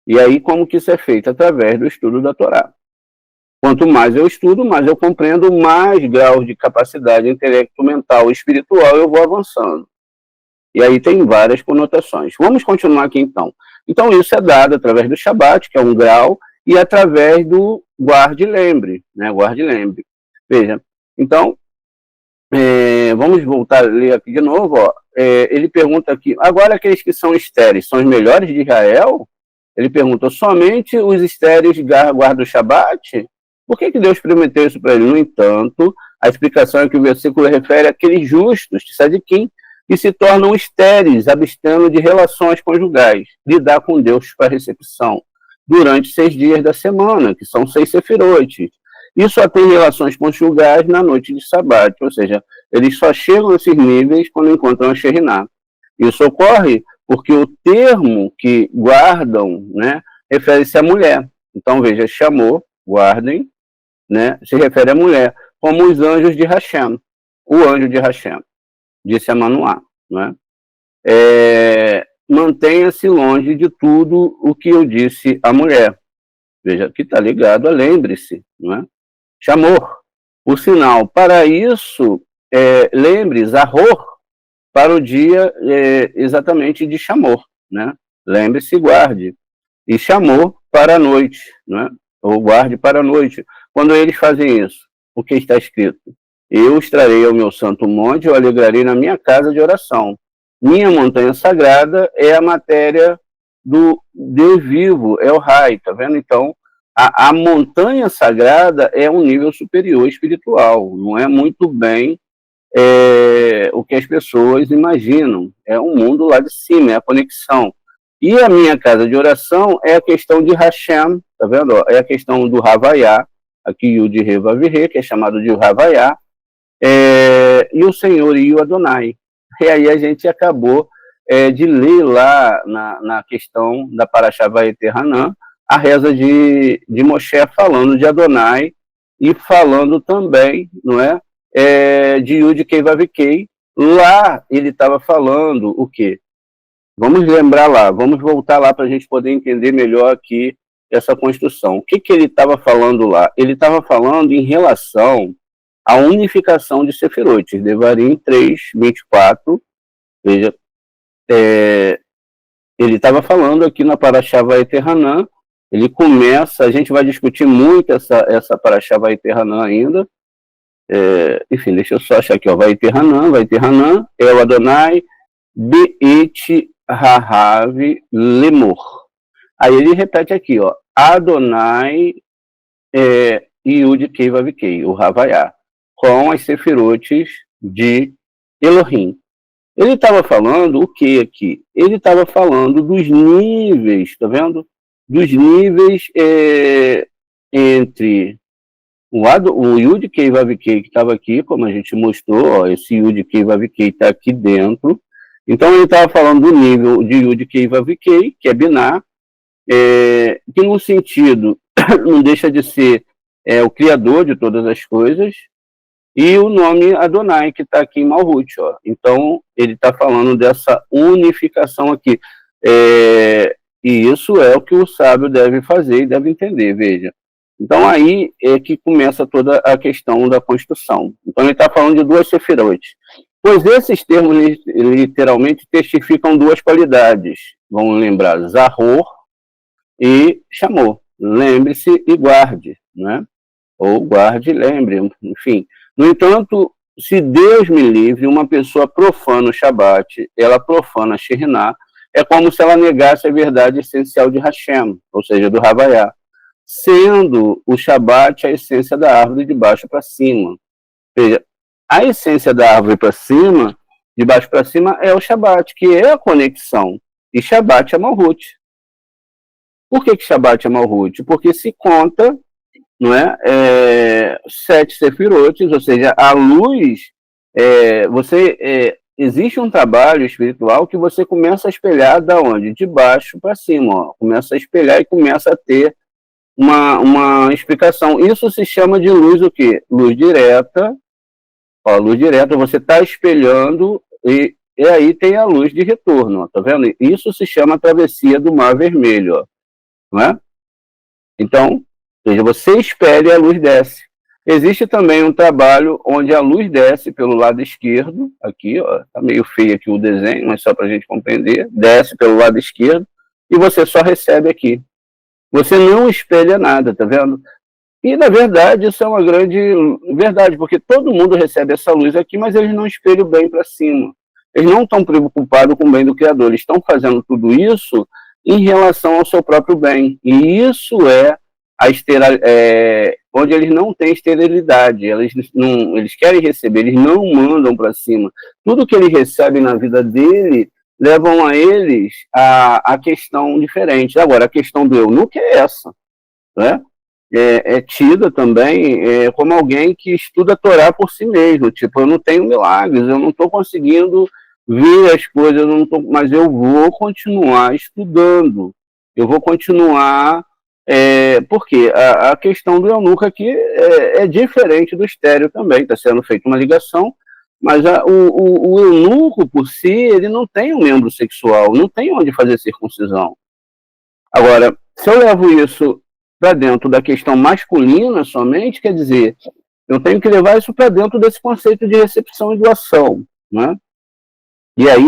E aí, como que isso é feito? Através do estudo da Torá. Quanto mais eu estudo, mais eu compreendo, mais graus de capacidade intelecto, mental e espiritual eu vou avançando. E aí tem várias conotações. Vamos continuar aqui, então. Então, isso é dado através do Shabat, que é um grau, e através do guarde e lembre, né? Guarde e lembre. Veja, então, vamos voltar a ler aqui de novo, ó. Ele pergunta aqui, agora aqueles que são estéreis são os melhores de Israel? Ele pergunta, somente os estéreis guardam o Shabat? Por que Deus prometeu isso para ele? No entanto, a explicação é que o versículo refere àqueles justos, de Sadiquim, que se tornam estéreis, abstendo de relações conjugais, lidar com Deus para recepção, durante 6 dias da semana, que são 6 sefirotes. E só tem relações conjugais na noite de Sabat, ou seja, eles só chegam a esses níveis quando encontram a Sherinah. Isso ocorre porque o termo que guardam, né, refere-se à mulher. Então, veja, chamou, guardem, né, se refere à mulher, como os anjos de Hashem, o anjo de Hashem, disse a Manoá, né? Mantenha-se longe de tudo o que eu disse à mulher. Veja, que está ligado a lembre-se, não é? Chamor. O sinal para isso, lembre, Zahor, para o dia exatamente de Chamor, né? Lembre-se, guarde. E Chamor para a noite, né? Ou guarde para a noite. Quando eles fazem isso? o que está escrito. Eu os trarei ao meu santo monte, eu alegrarei na minha casa de oração. Minha montanha sagrada é a matéria do Deus vivo, é o Rai, tá vendo? Então, a montanha sagrada é um nível superior espiritual, não é muito bem o que as pessoas imaginam. É um mundo lá de cima, é a conexão. E a minha casa de oração é a questão de Hashem, tá vendo? É a questão do Havaiá, aqui o de Revavirê, que é chamado de Havaiá, e o Senhor e o Adonai. E aí a gente acabou de ler lá na questão da Parashá Vaeter-Hanan, a reza de Moshe falando de Adonai e falando também, não é, de Yud Kei Vav Kei. Lá ele estava falando o quê? Vamos lembrar lá, vamos voltar lá para a gente poder entender melhor aqui essa construção. O que ele estava falando lá? Ele estava falando em relação à unificação de Sefirot, Devarim 3, 24, veja, ele estava falando aqui na Parashá Vaeter-Hanan, ele começa, a gente vai discutir muito essa Parashá Vaeter-Hanan ainda, enfim, deixa eu só achar aqui, ó, Vaeter-Hanan, é o Adonai, Be'et Hahav Lemor. Aí ele repete aqui, ó, Adonai Yud Kei Vav Kei, o Havaiá, com as Sefirotes de Elohim. Ele estava falando o que aqui? Ele estava falando dos níveis, tá vendo? Dos níveis entre o Yud Kei Vav Kei que estava aqui, como a gente mostrou, ó, esse Yud Kei Vav Kei está aqui dentro. Então ele estava falando do nível de Yud Kei Vav Kei, que é Binah, que no sentido não deixa de ser o criador de todas as coisas, e o nome Adonai, que está aqui em Malhut. Ó. Então, ele está falando dessa unificação aqui. E isso é o que o sábio deve fazer e deve entender, veja. Então, aí é que começa toda a questão da construção. Então, ele está falando de duas sefirot. Pois esses termos, literalmente, testificam duas qualidades. Vamos lembrar, Zahor e Chamor. Lembre-se e guarde, né? Ou guarde e lembre, enfim. No entanto, se Deus me livre, uma pessoa profana o Shabat, ela profana a Shekhinah, é como se ela negasse a verdade essencial de Hashem, ou seja, do Havaiá, sendo o Shabat a essência da árvore de baixo para cima. Ou seja, a essência da árvore para cima, de baixo para cima, é o Shabat, que é a conexão. E Shabat é Malhut. Por que Shabat é Malhut? Porque se conta, não é? 7 sefirotes, ou seja, a luz, existe um trabalho espiritual que você começa a espelhar da onde? De baixo para cima, ó. Começa a espelhar e começa a ter uma explicação. Isso se chama de luz o quê? Luz direta. Ó, luz direta, você está espelhando e aí tem a luz de retorno, ó, tá vendo? Isso se chama travessia do Mar Vermelho, ó, não é? Então, ou seja, você espelha e a luz desce. Existe também um trabalho onde a luz desce pelo lado esquerdo, aqui, ó, tá meio feio aqui o desenho, mas só para a gente compreender, desce pelo lado esquerdo e você só recebe aqui. Você não espelha nada, tá vendo? E, na verdade, isso é uma grande verdade, porque todo mundo recebe essa luz aqui, mas eles não espelham o bem para cima. Eles não estão preocupados com o bem do Criador, eles estão fazendo tudo isso em relação ao seu próprio bem. E isso é onde eles não têm esterilidade, eles querem receber, eles não mandam para cima. Tudo que eles recebem na vida dele levam a eles a questão diferente. Agora, a questão do eunuco é essa, né? É tida também como alguém que estuda a Torá por si mesmo, tipo, eu não tenho milagres, eu não estou conseguindo ver as coisas, mas eu vou continuar estudando, eu vou continuar, porque a questão do eunuco aqui é diferente do estéreo também, está sendo feita uma ligação, mas o eunuco por si, ele não tem um membro sexual, não tem onde fazer circuncisão. Agora, se eu levo isso para dentro da questão masculina somente, quer dizer, eu tenho que levar isso para dentro desse conceito de recepção e doação, né? E aí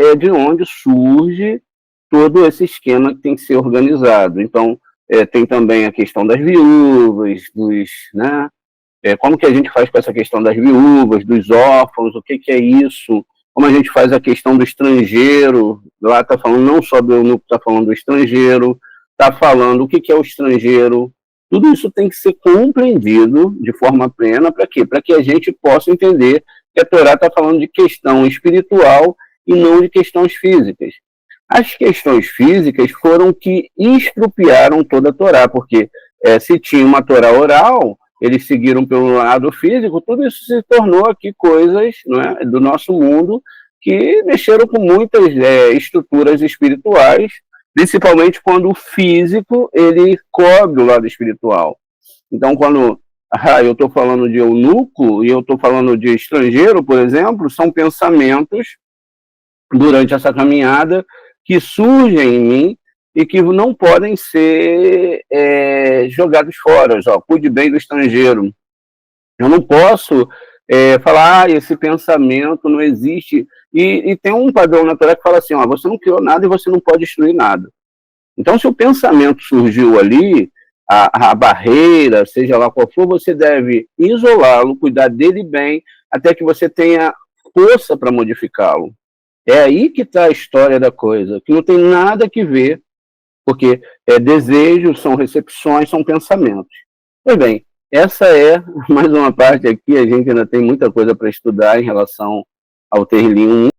é de onde surge todo esse esquema que tem que ser organizado. Então, tem também a questão das viúvas, né? como que a gente faz com essa questão das viúvas, dos órfãos, o que é isso, como a gente faz a questão do estrangeiro, lá está falando não só do eunuco, está falando do estrangeiro, está falando o que é o estrangeiro, tudo isso tem que ser compreendido de forma plena, para quê? Para que a gente possa entender que a Torá está falando de questão espiritual e não de questões físicas. As questões físicas foram que estrupiaram toda a Torá, porque se tinha uma Torá oral, eles seguiram pelo lado físico, tudo isso se tornou aqui coisas, não é, do nosso mundo que mexeram com muitas estruturas espirituais, principalmente quando o físico ele cobre o lado espiritual. Então, quando eu estou falando de eunuco e eu estou falando de estrangeiro, por exemplo, são pensamentos durante essa caminhada que surgem em mim e que não podem ser jogados fora. Cuide bem do estrangeiro. Eu não posso falar, esse pensamento não existe. E tem um padrão natural que fala assim, você não criou nada e você não pode destruir nada. Então, se o pensamento surgiu ali, a barreira, seja lá qual for, você deve isolá-lo, cuidar dele bem, até que você tenha força para modificá-lo. É aí que está a história da coisa, que não tem nada que ver, porque desejos, são recepções, são pensamentos. Pois bem, essa é mais uma parte aqui, a gente ainda tem muita coisa para estudar em relação ao Tehillim 1.